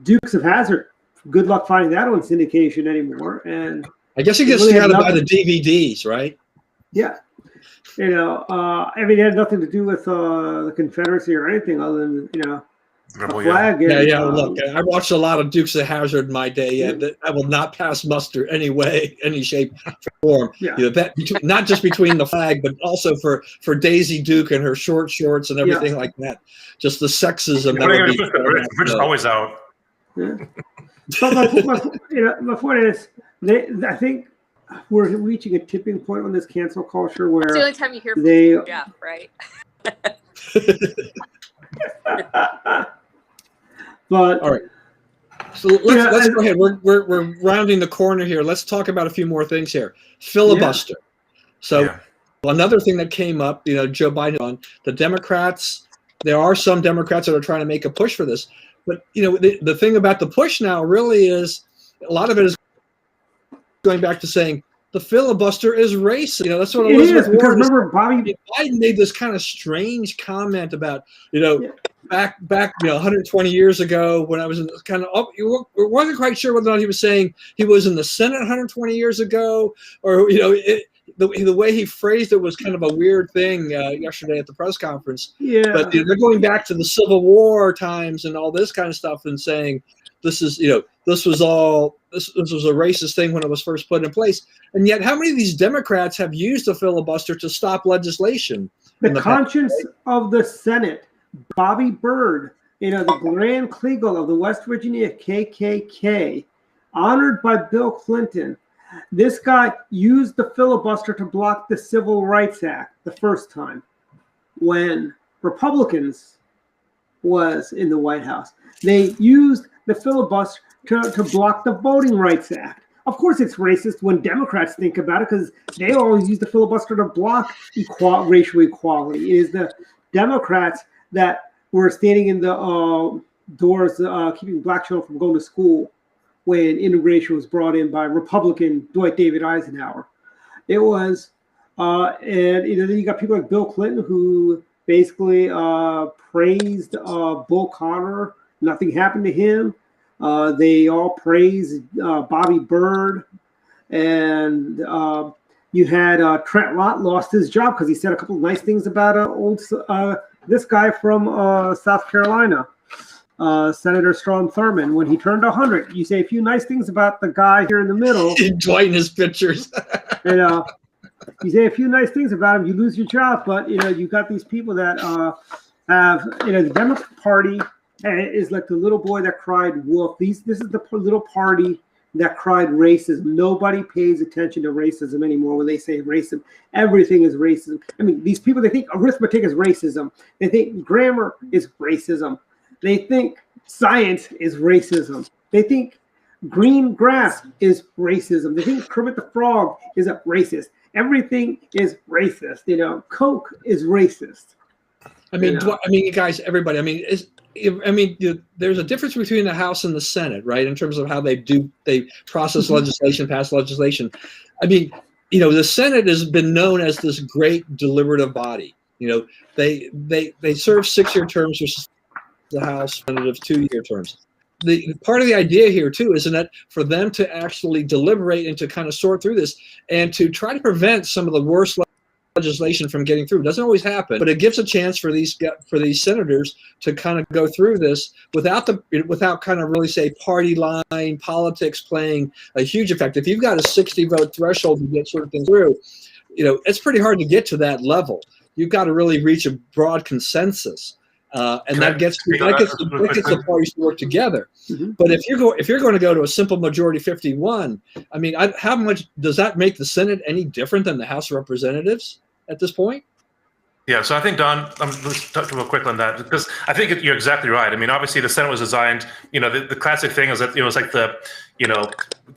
Dukes of Hazzard. Good luck finding that on syndication anymore. And I guess you can see how to buy the DVDs, right? Yeah. It had nothing to do with the Confederacy or anything other than, a flag. Look, I watched a lot of Dukes of Hazzard in my day. That I will not pass muster any way, any shape, form. Yeah. Not just between the flag, but also for Daisy Duke and her short shorts and everything like that. Just the sexism. We're just always out. Yeah. But my point is, I think we're reaching a tipping point on this cancel culture where it's the only time you hear from Jeff, right? But all right, so let's go ahead. We're rounding the corner here. Let's talk about a few more things here. Filibuster. So another thing that came up, Joe Biden on the Democrats. There are some Democrats that are trying to make a push for this, but the thing about the push now really is a lot of it is going back to saying the filibuster is racist. That's what Elizabeth Warren. Because remember, Biden made this kind of strange comment about, back 120 years ago when I was in kind of we wasn't quite sure whether or not he was saying he was in the Senate 120 years ago, or the way he phrased it was kind of a weird thing yesterday at the press conference. Yeah. But they're going back to the Civil War times and all this kind of stuff and saying this is this was a racist thing when it was first put in place. And yet, how many of these Democrats have used the filibuster to stop legislation? The conscience of the Senate, Bobby Byrd, the Grand Kleagle of the West Virginia KKK, honored by Bill Clinton. This guy used the filibuster to block the Civil Rights Act the first time when Republicans was in the White House. They used the filibuster to block the Voting Rights Act. Of course, it's racist when Democrats think about it because they always use the filibuster to block racial equality. It is the Democrats that were standing in the doors keeping black children from going to school when immigration was brought in by Republican Dwight David Eisenhower. It was, and then you got people like Bill Clinton who basically praised Bull Connor. Nothing happened to him. They all praised Bobby Byrd, and you had Trent Lott lost his job because he said a couple of nice things about this guy from South Carolina, Senator Strom Thurmond. When he turned 100, you say a few nice things about the guy here in the middle. Dwight in his pictures. And you say a few nice things about him, you lose your job. But you got these people that have the Democratic Party is like the little boy that cried wolf. This is the little party that cried racism. Nobody pays attention to racism anymore when they say racism. Everything is racism. I mean, these people, they think arithmetic is racism. They think grammar is racism. They think science is racism. They think green grass is racism. They think Kermit the Frog is a racist. Everything is racist. You know, Coke is racist. I mean, guys, everybody. I mean, there's a difference between the House and the Senate, right? In terms of how they process legislation, pass legislation. I mean, you know, the Senate has been known as this great deliberative body. You know, they serve 6-year terms versus the House representatives 2-year terms. The part of the idea here too, isn't it, for them to actually deliberate and to kind of sort through this and to try to prevent some of the worst legislation from getting through. It doesn't always happen, but it gives a chance for these senators to kind of go through this without kind of really, say, party line politics playing a huge effect. If you've got a 60 vote threshold to get certain things through, you know, it's pretty hard to get to that level. You've got to really reach a broad consensus. And that gets the parties to work together. Mm-hmm. But if you're going to go to a simple majority 51, I mean, how much does that make the Senate any different than the House of Representatives at this point? Yeah, so I think, Don, let's talk real quick on that, because I think you're exactly right. I mean, obviously the Senate was designed, you know, the classic thing is that, you know, it's like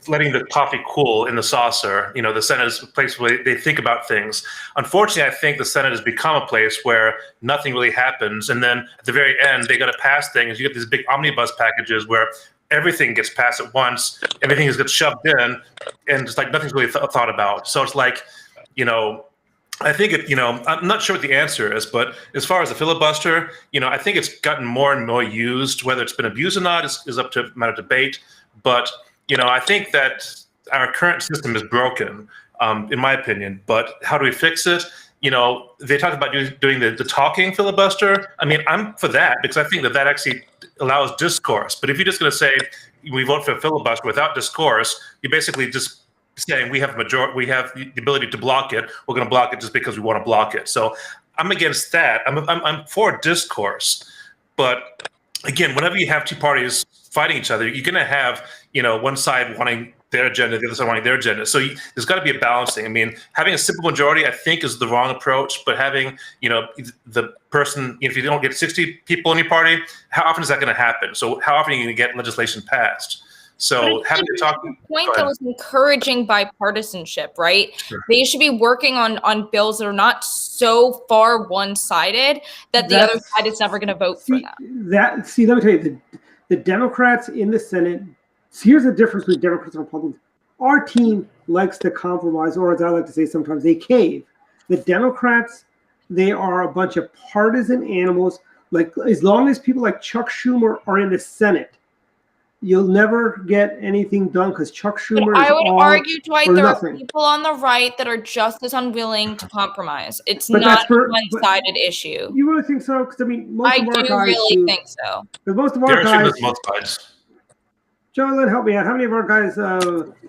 letting the coffee cool in the saucer. You know, the Senate is a place where they think about things. Unfortunately, I think the Senate has become a place where nothing really happens. And then at the very end, they got to pass things. You get these big omnibus packages where everything gets passed at once, everything gets shoved in, and it's like nothing's really thought about. So it's like, you know, I think I'm not sure what the answer is, but as far as the filibuster, you know, I think it's gotten more and more used. Whether it's been abused or not is up to a matter of debate. But, you know, I think that our current system is broken, in my opinion. But how do we fix it? You know, they talk about doing the talking filibuster. I mean, I'm for that because I think that actually allows discourse. But if you're just going to say we vote for a filibuster without discourse, you basically just saying we have the ability to block it. We're going to block it just because we want to block it. So I'm against that. I'm for discourse, but again, whenever you have two parties fighting each other, you're going to have, you know, one side wanting their agenda, the other side wanting their agenda. So there's got to be a balancing. I mean, having a simple majority, I think, is the wrong approach. But having, you know, the person, if you don't get 60 people in your party, how often is that going to happen? So how often are you going to get legislation passed? So having to talk. The point that was encouraging bipartisanship, right? Sure. They should be working on bills that are not so far one-sided that the other side is never going to vote for them. Let me tell you, the Democrats in the Senate. So here's the difference between Democrats and Republicans. Our team likes to compromise, or as I like to say sometimes, they cave. The Democrats, they are a bunch of partisan animals. Like, as long as people like Chuck Schumer are in the Senate, you'll never get anything done because Chuck Schumer I would argue, Dwight, there are people on the right that are just as unwilling to compromise. It's not a one-sided issue. You really think so? Because I mean, I do really think so. Most of our guys. Joe, help me out. How many of our guys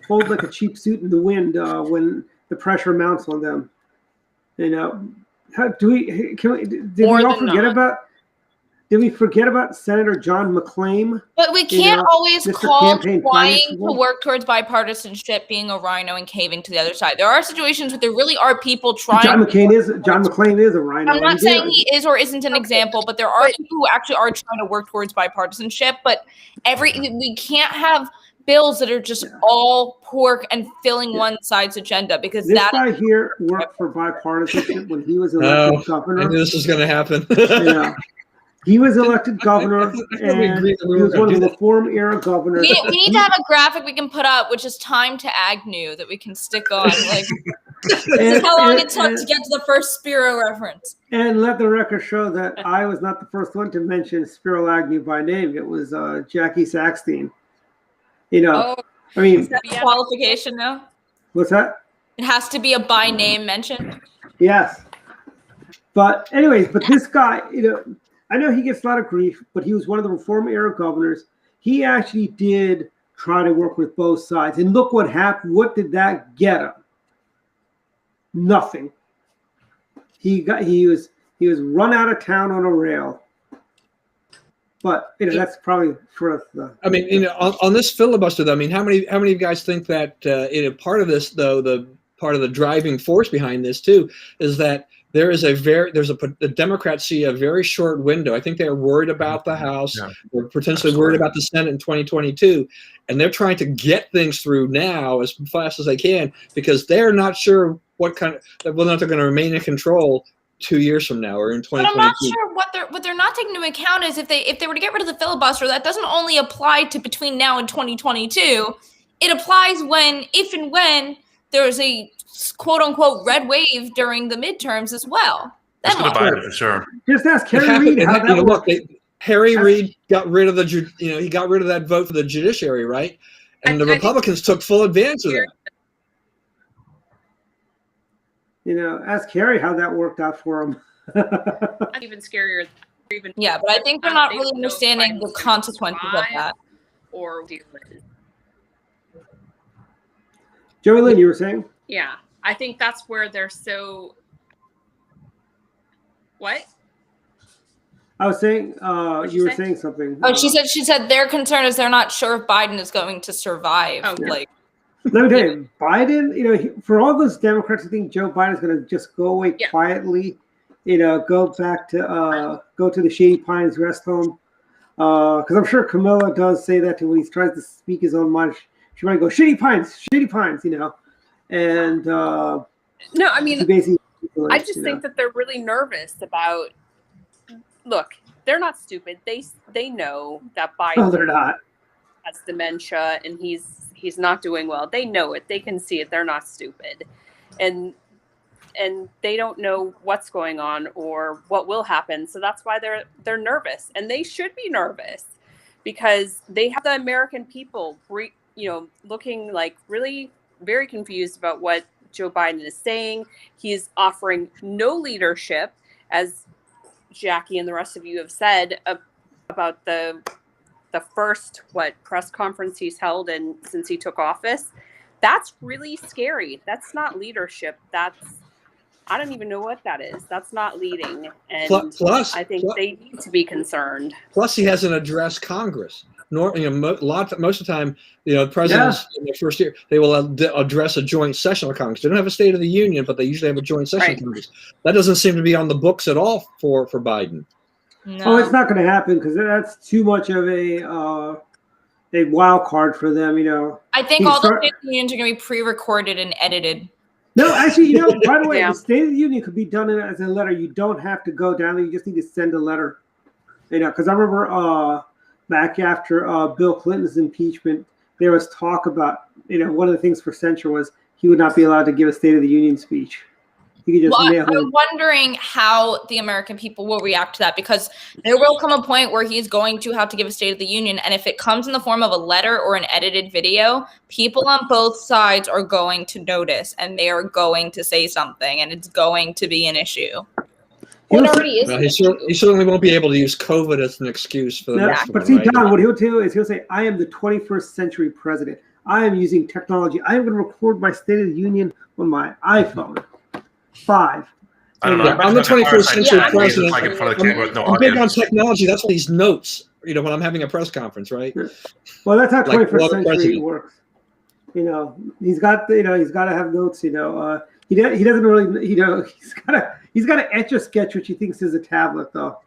hold like a cheap suit in the wind when the pressure mounts on them? You know, did we forget about Senator John McClain? But we can't always call trying to work towards bipartisanship being a rhino and caving to the other side. There are situations where there really are people trying. John McClain is a rhino. I'm not saying he is or isn't an example, but there are people who actually are trying to work towards bipartisanship. But we can't have bills that are just all pork and filling one side's agenda, because this guy here worked for bipartisanship when he was elected governor. I knew this was going to happen. Yeah. He was elected governor, and he was one of the Reform era governors. We need to have a graphic we can put up, which is time to Agnew, that we can stick on. Like, this is how long it took to get to the first Spiro reference. And let the record show that I was not the first one to mention Spiro Agnew by name. It was Jackie Saxton. You know, I mean, is that a qualification now? What's that? It has to be a by name mention. Yes, but anyways, this guy, you know, I know he gets a lot of grief, but he was one of the Reform era governors. He actually did try to work with both sides. And look what happened. What did that get him? Nothing. He was run out of town on a rail But that's probably for the. I mean, on this filibuster, though, I mean, how many of you guys think that part of this, though, the part of the driving force behind this too, is that the Democrats see a very short window. I think they're worried about the House, or potentially worried about the Senate in 2022, and they're trying to get things through now as fast as they can because they're not sure whether or not they're going to remain in control 2 years from now or in 2022. But I'm not sure what they're not taking into account is if they were to get rid of the filibuster, that doesn't only apply to between now and 2022. It applies if and when there's a quote unquote red wave during the midterms as well. That's going to Biden for sure. Just ask Harry Reid how that worked. Harry Reid got rid of he got rid of that vote for the judiciary, right? And the Republicans took full advantage of that. Ask Harry how that worked out for him. Not even scarier. Yeah, but I think they're not really understanding the consequences of that. Or deal with it. Joey Lynn, you were saying? Yeah, I think that's where they're so. What? I was saying, you were saying something. Oh, she said their concern is they're not sure if Biden is going to survive. Oh, yeah. Let me tell you, Biden, for all those Democrats who think Joe Biden is going to just go away quietly, go back to go to the Shady Pines rest home, because I'm sure Camilla does say that when he tries to speak his own mind. She might go Shady Pines, and no, I mean, I just think that they're really nervous about. Look, they're not stupid. They know that Biden they're not. has dementia and he's not doing well. They know it. They can see it. They're not stupid, and they don't know what's going on or what will happen. So that's why they're nervous, and they should be nervous because they have the American people, looking like really very confused about what Joe Biden is saying. He's offering no leadership, as Jackie and the rest of you have said about the first press conference he's held since he took office. That's really scary. That's not leadership. I don't even know what that is. That's not leading. And I think they need to be concerned. Plus, he hasn't addressed Congress. Most of the time, presidents in their first year, they will address a joint session of Congress. They don't have a State of the Union, but they usually have a joint session of Congress. That doesn't seem to be on the books at all for Biden. No. Oh, it's not going to happen because that's too much of a wild card for them. I think all the State of the Unions are going to be pre-recorded and edited. No, actually, by the way, the State of the Union could be done as a letter. You don't have to go down there. You just need to send a letter. Because I remember back after Bill Clinton's impeachment, there was talk about, one of the things for censure was he would not be allowed to give a State of the Union speech. He could just I'm wondering how the American people will react to that, because there will come a point where he's going to have to give a State of the Union. And if it comes in the form of a letter or an edited video, people on both sides are going to notice and they are going to say something, and it's going to be an issue. He certainly won't be able to use COVID as an excuse for the rest of But see, Don, what he'll do is he'll say, I am the 21st century president. I am using technology. I am going to record my State of the Union on my iPhone 5. I don't know. I'm the 21st century president. I'm big on technology. That's what these notes, when I'm having a press conference, right? Well, that's how 21st century works. He's got to have notes, He doesn't really, he's got to etch a sketch, which he thinks is a tablet, though.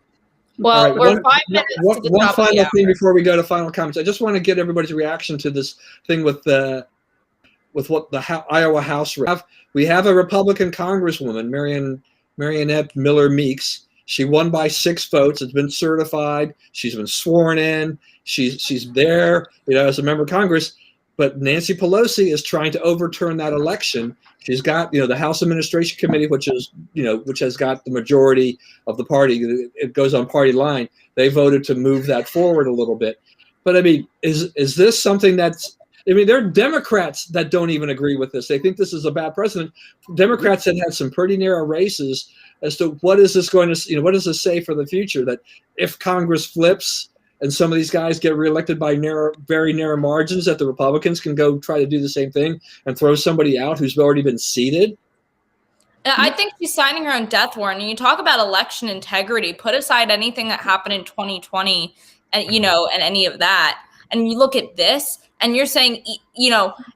Well, we're 5 minutes to the one top final of the thing hour. before we go to final comments. I just want to get everybody's reaction to this thing with what the Iowa House rep. We have a Republican Congresswoman, Marionette Miller Meeks. She won by 6 votes. It's been certified. She's been sworn in. She's there, as a member of Congress. But Nancy Pelosi is trying to overturn that election. She's got, the House Administration Committee, which has got the majority of the party. It goes on party line. They voted to move that forward a little bit. But I mean, is this something that's? I mean, there are Democrats that don't even agree with this. They think this is a bad precedent. Democrats have had some pretty narrow races as to what is this going to, what does this say for the future? That if Congress flips and some of these guys get reelected by very narrow margins, that the Republicans can go try to do the same thing and throw somebody out who's already been seated? I think she's signing her own death warrant. And you talk about election integrity, put aside anything that happened in 2020. and and any of that. And you look at this, and you're saying,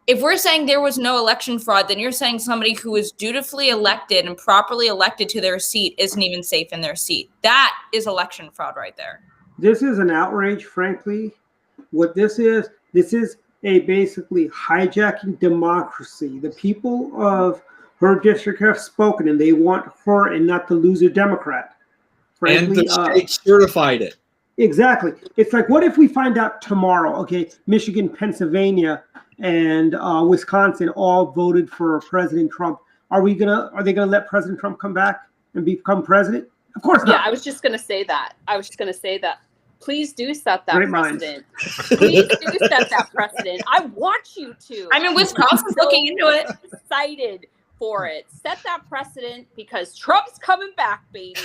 if we're saying there was no election fraud, then you're saying somebody who is dutifully elected and properly elected to their seat isn't even safe in their seat. That is election fraud right there. This is an outrage, frankly. What this is a basically hijacking democracy. The people of her district have spoken, and they want her and not the loser Democrat. Frankly, and the state certified it. Exactly. It's like, what if we find out tomorrow, okay, Michigan, Pennsylvania, and Wisconsin all voted for President Trump. Are they gonna let President Trump come back and become president? Of course not. Yeah, I was just gonna say that. Please do set that Great precedent. Please do set that precedent. I want you to. I mean, Wisconsin's looking into it. Excited for it. Set that precedent because Trump's coming back, baby.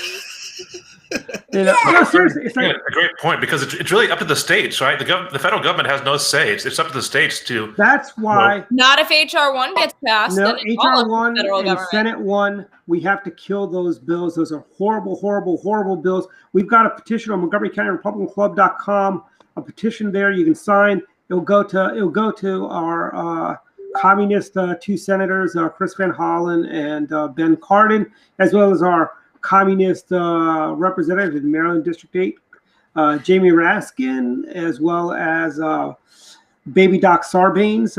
No, seriously, it's like, a great point, because it's really up to the states, right? The federal government has no say. It's up to the states to. That's why. Not if HR 1 gets passed. No, then it's all HR 1 up to the federal and government. Senate 1. We have to kill those bills. Those are horrible, horrible, horrible bills. We've got a petition on MontgomeryCountyRepublicanClub.com. A petition there you can sign. It'll go to our communist 2 senators, Chris Van Hollen and Ben Cardin, as well as our communist representative in Maryland District 8, Jamie Raskin, as well as Baby Doc Sarbanes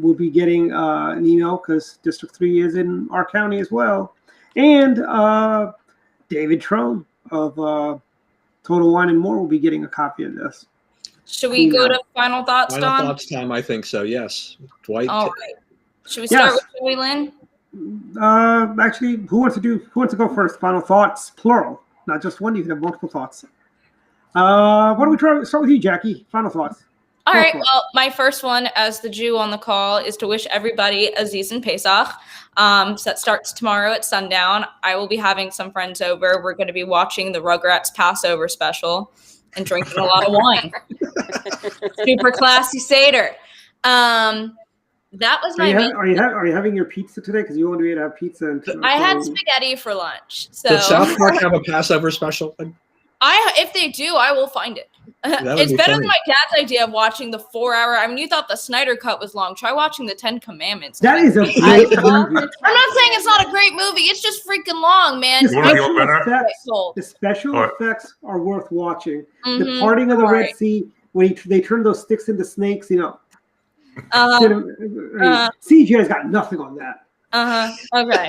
will be getting an email because District 3 is in our county as well. And David Trone of Total Wine and More will be getting a copy of this. Should we go to final thoughts, Final Don? thoughts time, I think so, yes. Dwight. All right. Should we start with Joey Lynn? Actually, who wants to go first? Final thoughts, plural, not just one. You can have multiple thoughts. Why don't we start with you, Jackie? Final thoughts. All right. Well, my first one, as the Jew on the call, is to wish everybody Aziz and Pesach. So that starts tomorrow at sundown. I will be having some friends over. We're going to be watching the Rugrats Passover special and drinking a lot of wine. Super classy Seder. That was my. Are you having your pizza today? Because you wanted me to have pizza. I had spaghetti for lunch. So did South Park have a Passover special? If they do, I will find it. It's better than my dad's idea of watching the 4-hour. I mean, you thought the Snyder Cut was long. Try watching the 10 Commandments. That is a great movie. I'm not saying it's not a great movie. It's just freaking long, man. The special effects are worth watching. The parting of the Red Sea, when they turn those sticks into snakes, CGI's got nothing on that. Okay.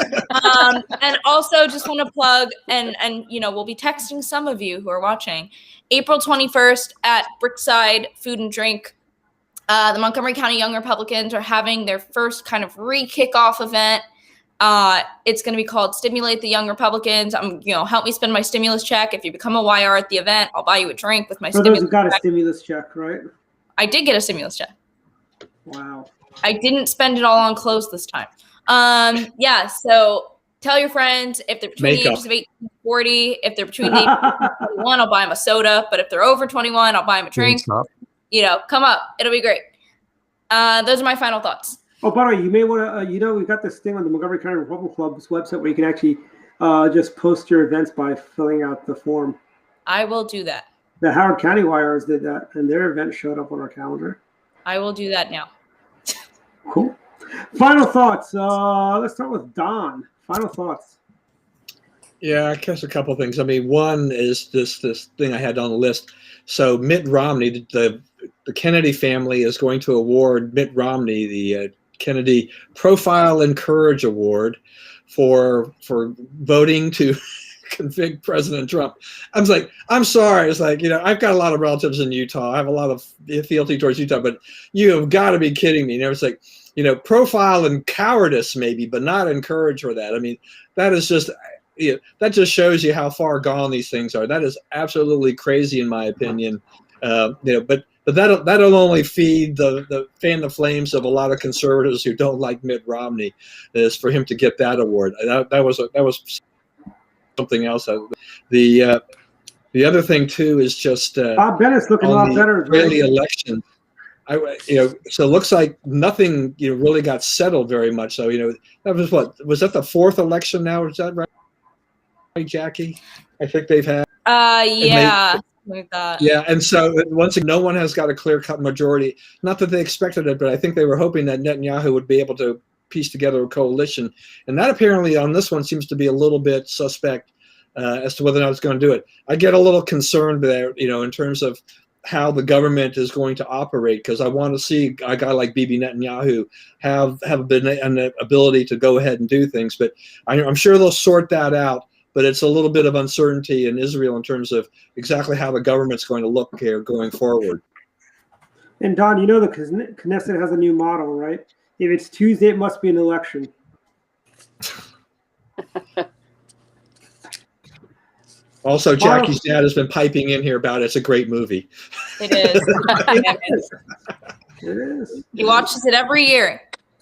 And also just want to plug and we'll be texting some of you who are watching. April 21st at Brickside Food and Drink. The Montgomery County Young Republicans are having their first kind of re-kickoff event. It's going to be called Stimulate the Young Republicans. Help me spend my stimulus check. If you become a YR at the event, I'll buy you a drink with my stimulus check. Got a stimulus check, right? I did get a stimulus check. Wow. I didn't spend it all on clothes this time. So tell your friends if they're between the ages of 18 and 40. If they're between the ages of 21, I'll buy them a soda. But if they're over 21, I'll buy them a drink. Come up. It'll be great. Those are my final thoughts. Oh, by the way, you may want to, we've got this thing on the Montgomery County Republican Club's website where you can actually just post your events by filling out the form. I will do that. The Howard County Wires did that, and their event showed up on our calendar. I will do that now. Cool. Final thoughts. Let's start with Don. Final thoughts. Yeah, I guess a couple of things. I mean, one is this thing I had on the list. So Mitt Romney, the Kennedy family is going to award Mitt Romney the Kennedy Profile and Courage Award for voting to convict President Trump. I was like, I'm sorry. It's like, I've got a lot of relatives in Utah. I have a lot of fealty towards Utah, but you have got to be kidding me. It's like, profile and cowardice maybe, but not encourage for that. I mean, that is just, that just shows you how far gone these things are. That is absolutely crazy in my opinion. But that'll only feed fan the flames of a lot of conservatives who don't like Mitt Romney, is for him to get that award. That was something else. The other thing too is just Bob Bennett's looking a lot better. Israeli election. So it looks like nothing really got settled very much. So that was that the 4th election now? Is that right, Jackie? I think they've had. Yeah. like that. Yeah, and so once again, no one has got a clear-cut majority. Not that they expected it, but I think they were hoping that Netanyahu would be able to piece together a coalition. And that apparently on this one seems to be a little bit suspect as to whether or not it's going to do it. I get a little concerned there, in terms of how the government is going to operate, because I want to see a guy like Bibi Netanyahu have an ability to go ahead and do things. But I'm sure they'll sort that out. But it's a little bit of uncertainty in Israel in terms of exactly how the government's going to look here going forward. And Don, the Knesset has a new motto, right? If it's Tuesday, it must be an election. Also, Jackie's dad has been piping in here about it's a great movie. It is. It is. He watches it every year.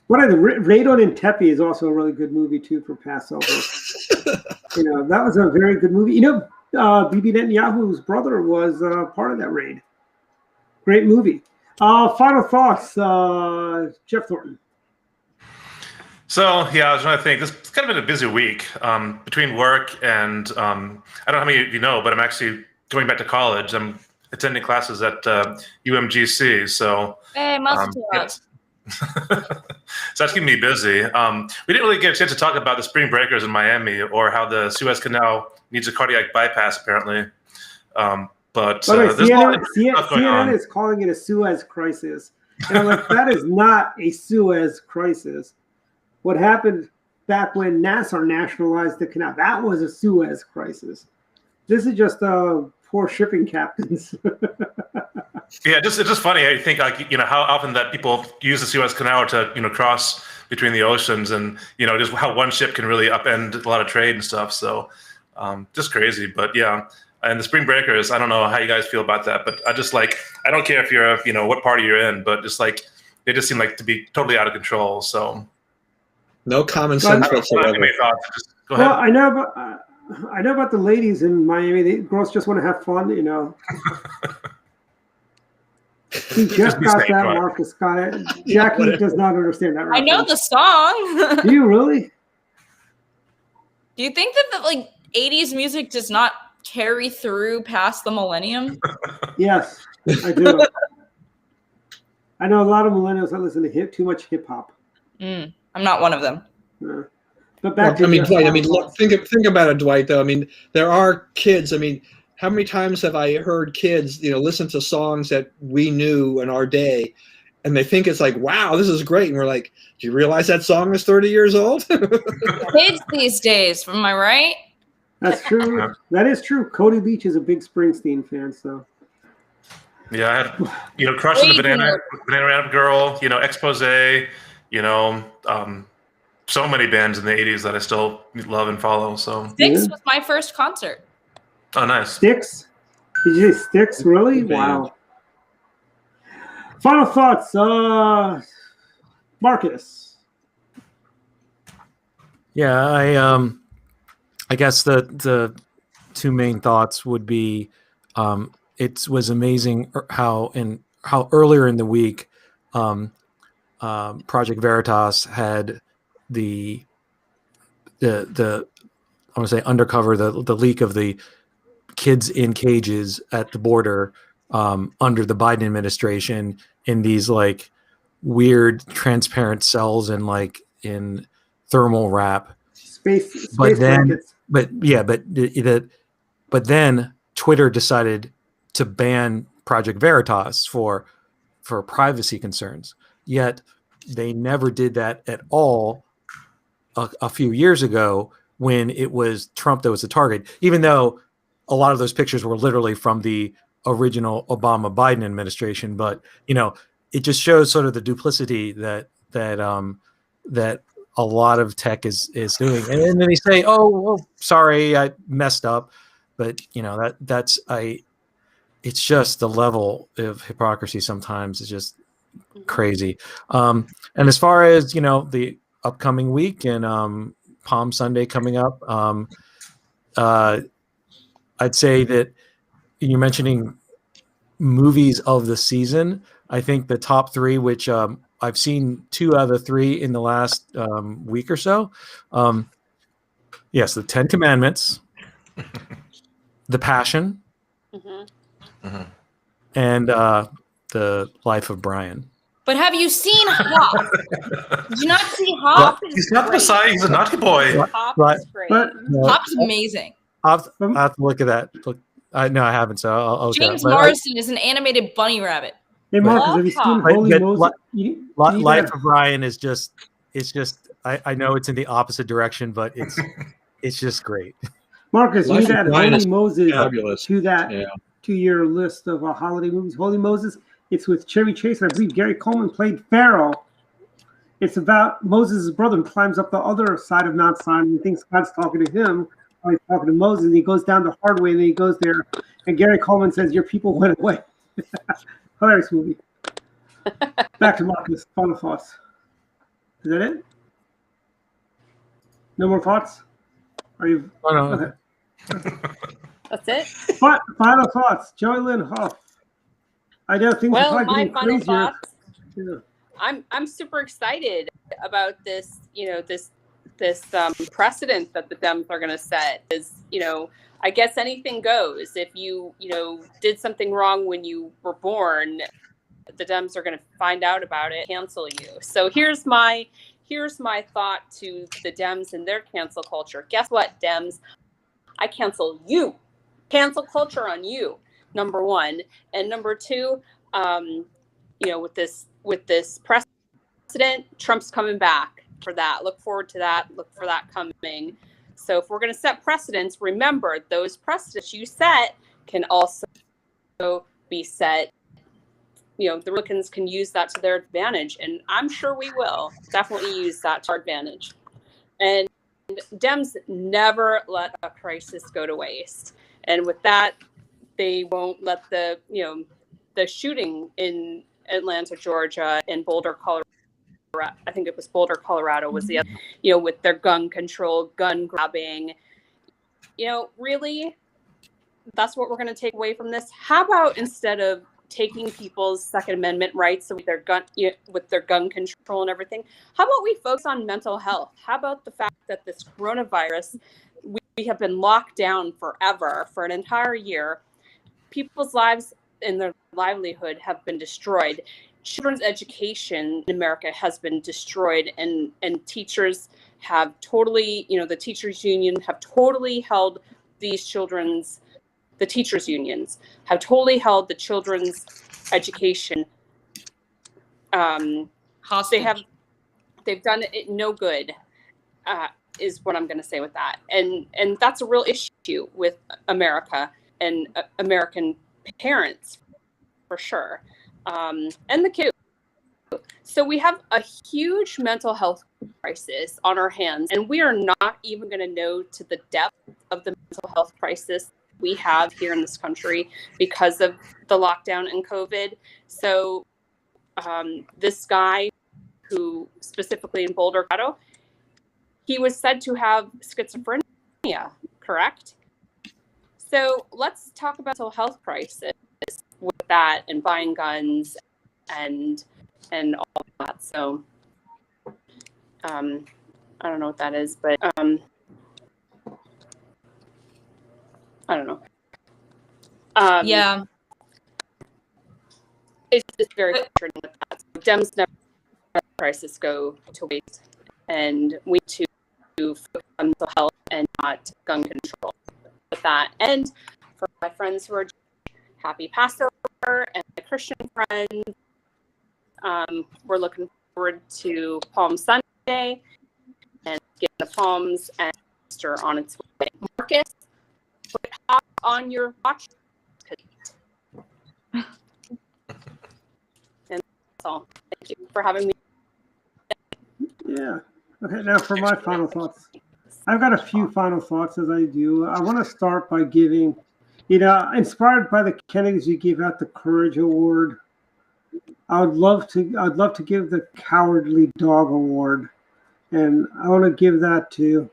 Radon in Tepe is also a really good movie too for Passover. That was a very good movie. Bibi Netanyahu's brother was part of that raid. Great movie. Final thoughts, Jeff Thornton. So yeah, I was trying to think. This has kind of been a busy week between work and I don't know how many of you know, but I'm actually going back to college. I'm attending classes at UMGC. So hey, so that's keeping me busy. We didn't really get a chance to talk about the spring breakers in Miami or how the Suez Canal needs a cardiac bypass, apparently. But there's a lot of stuff going on. CNN is calling it a Suez crisis. And I'm like, that is not a Suez crisis. What happened back when Nassar nationalized the canal, that was a Suez crisis. This is just poor shipping captains. Yeah, it's just funny. I think how often that people use the Suez Canal to cross between the oceans, and just how one ship can really upend a lot of trade and stuff. So just crazy. But yeah, and the spring breakers. I don't know how you guys feel about that, but I don't care if you're what party you're in, but just like they just seem like to be totally out of control. So no common sense whatsoever. Go ahead. Well, I know about the ladies in Miami. The girls just want to have fun, He just got that. Marcus got it. Jackie does not understand that. I know the song. Do you really? Do you think that the 80s music does not carry through past the millennium? Yes, I do. I know a lot of millennials that listen to too much hip hop. I'm not one of them. But back to Dwight. Look, think about it, Dwight. Though there are kids. How many times have I heard kids, listen to songs that we knew in our day, and they think it's like, wow, this is great, and we're like, do you realize that song is 30 years old? Kids these days, am I right? That's true. That is true. Cody Leach is a big Springsteen fan, so. Yeah, I had, Crushing the Banana Rap Girl, Expose, so many bands in the 80s that I still love and follow. So Styx was my first concert. Oh, nice. Styx? Did you say Styx? Really? Wow. Final thoughts, Marcus. Yeah, I guess the two main thoughts would be it was amazing how earlier in the week Project Veritas had the I want to say uncover the leak of the kids in cages at the border under the Biden administration in these weird transparent cells and in thermal wrap. Space blankets. But then Twitter decided to ban Project Veritas for privacy concerns. Yet they never did that at all a few years ago when it was Trump that was the target, even though a lot of those pictures were literally from the original Obama-Biden administration. But, it just shows sort of the duplicity that a lot of tech is doing. And then they say, oh, sorry, I messed up. But, it's just the level of hypocrisy sometimes is just crazy. And as far as, the upcoming week and Palm Sunday coming up, I'd say that you're mentioning movies of the season. I think the top three, which I've seen 2 out of the 3 in the last week or so. Yes, the 10 Commandments, The Passion, and The Life of Brian. But have you seen Hop? Did you not see Hop? He's not Messiah. He's a naughty boy. Hop Right. is great. Hop's amazing. I'll have to look at that. Look, no, I haven't. So I'll look James at it. Marsden is an animated bunny rabbit. Hey, Marcus, have you seen Holy Moses? Life of Brian is just. It's just. I know it's in the opposite direction, but it's just great. Marcus, you need to add Holy Moses fabulous. to your list of holiday movies. Holy Moses. It's with Chevy Chase, and I believe Gary Coleman played Pharaoh. It's about Moses' brother who climbs up the other side of Mount Sinai and thinks God's talking to him. He's talking to Moses, and he goes down the hard way, and then he goes there, and Gary Coleman says, "Your people went away." Hilarious movie. Back to Marcus. Final thoughts. Is that it? No more thoughts? Are you? Oh, no. Okay. That's it. Final thoughts. Joey Lynn Huff. I know things are probably my getting final crazier. thoughts. Yeah. I'm super excited about this. This precedent that the Dems are going to set is, I guess anything goes. If you did something wrong when you were born, the Dems are going to find out about it, cancel you. So here's my thought to the Dems and their cancel culture. Guess what, Dems? I cancel you. Cancel culture on you. Number one, and number two, with this precedent, Trump's coming back for that. Look forward to that. Look for that coming. So if we're going to set precedents, remember those precedents you set can also be set. The Republicans can use that to their advantage, and I'm sure we will definitely use that to our advantage. And Dems never let a crisis go to waste. And with that, they won't let the shooting in Atlanta, Georgia, and Boulder, Colorado. I think it was Boulder, Colorado was the other, with their gun control, gun grabbing. Really, that's what we're going to take away from this. How about instead of taking people's Second Amendment rights with their gun control and everything, how about we focus on mental health? How about the fact that this coronavirus, we have been locked down forever, for an entire year. People's lives and their livelihood have been destroyed. Children's education in America has been destroyed, and teachers have totally, the teachers union have totally held these children's, the teachers unions have totally held the children's education. They've done it no good, is what I'm going to say with that. And that's a real issue with America and American parents, for sure. And the kids. So we have a huge mental health crisis on our hands, and we are not even going to know to the depth of the mental health crisis we have here in this country because of the lockdown and COVID. So this guy who specifically in Boulder, Colorado, he was said to have schizophrenia, correct? So let's talk about mental health crisis with that and buying guns and all that. So I don't know what that is, but I don't know. Yeah. It's just very frustrating with that. So Dems never let crisis go to waste, and we need to focus on mental health and not gun control with that. And for my friends who are happy Passover and my Christian friends, we're looking forward to Palm Sunday and getting the palms and Easter on its way. Marcus, put Hop on your watch. And that's all. Thank you for having me. Yeah. Okay, now for my final thoughts. I've got a few final thoughts as I do. I want to start by giving, inspired by the Kennedys, you gave out the Courage Award. I'd love to give the Cowardly Dog Award, and I want to give that to.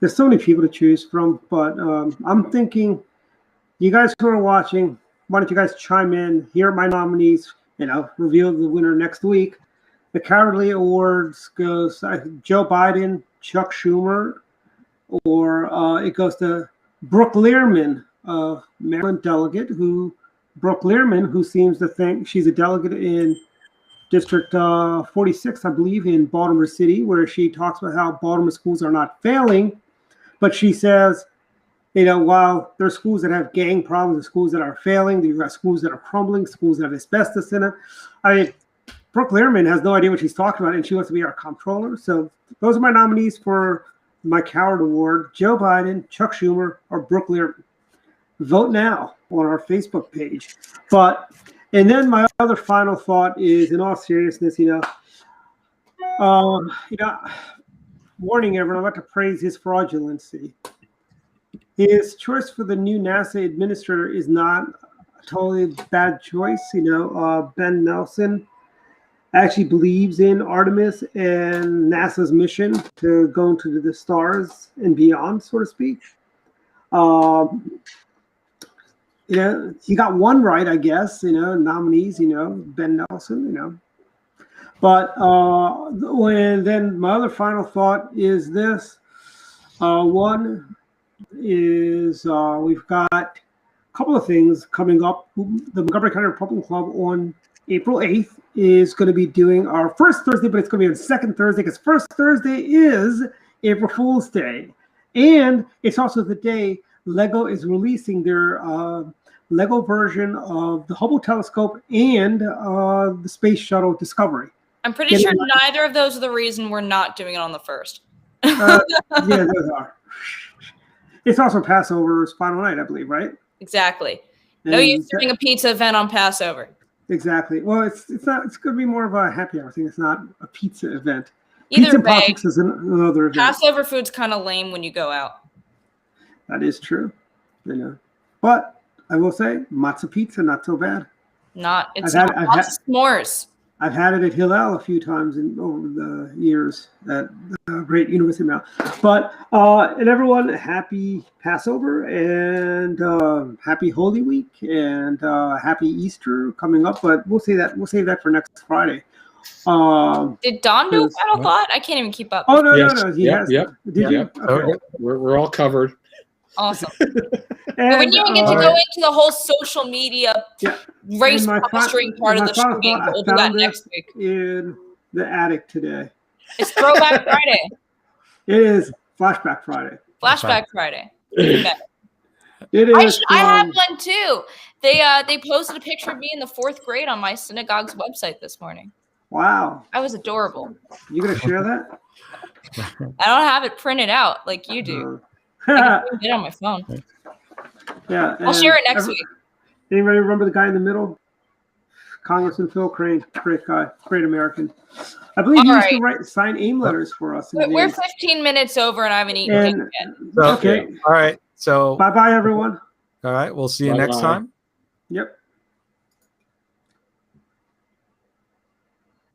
There's so many people to choose from, but I'm thinking, you guys who are watching, why don't you guys chime in? Here are my nominees, reveal the winner next week. The Cowardly Awards goes Joe Biden, Chuck Schumer, or it goes to Brooke Learman Maryland delegate Brooke Learman, who seems to think she's a delegate in District 46, I believe, in Baltimore City, where she talks about how Baltimore schools are not failing. But she says, while there are schools that have gang problems, and schools that are failing, you've got schools that are crumbling, schools that have asbestos in it. I mean, Brooke Learman has no idea what she's talking about, and she wants to be our comptroller. So those are my nominees for my Coward Award: Joe Biden, Chuck Schumer, or Brooke Learman. Vote now on our Facebook page. And then my other final thought is, in all seriousness, warning everyone, I'm about to praise his fraudulency. His choice for the new NASA administrator is not a totally bad choice. Ben Nelson actually believes in Artemis and NASA's mission to go into the stars and beyond, so to speak. He got one right, I guess, nominees, Ben Nelson, But then my other final thought is this. One is we've got a couple of things coming up. The Montgomery County Republican Club on April 8th is going to be doing our first Thursday, but it's going to be on second Thursday, because first Thursday is April Fool's Day. And it's also the day LEGO is releasing their LEGO version of the Hubble telescope and the Space Shuttle Discovery. I'm pretty sure neither of those are the reason we're not doing it on the 1st. Yeah, those are. It's also Passover's final night, I believe, right? Exactly. No use doing a pizza event on Passover. Exactly. Well, it's not. It's going to be more of a happy hour thing. It's not a pizza event. Either pizza way, politics is another event. Passover food's kind of lame when you go out. That is true. But I will say, matzah pizza, not so bad. It's not s'mores. I've had it at Hillel a few times over the years at the great University of Maryland. But and everyone, happy Passover and happy Holy Week and happy Easter coming up. But we'll save that for next Friday. Did Don do Battle Thought? I can't even keep up. Oh no, no. He has. Yep. Did you? Okay. We're all covered. Awesome. And when you get to go into the whole social media race posturing part of the shooting, we'll do that next week. In the attic today. It's Throwback Friday. It is Flashback Friday. Flashback Friday. It is. I have one too. They posted a picture of me in the 4th grade on my synagogue's website this morning. Wow. I was adorable. You gonna share that? I don't have it printed out like you do. I can get it on my phone. Yeah, I'll share it next week. Anybody remember the guy in the middle? Congressman Phil Crane, great guy, great American. I believe he used to sign AIM letters for us. We're 15 minutes over and I haven't eaten yet. Okay. All right. So bye-bye, everyone. All right. We'll see you next time. Yep.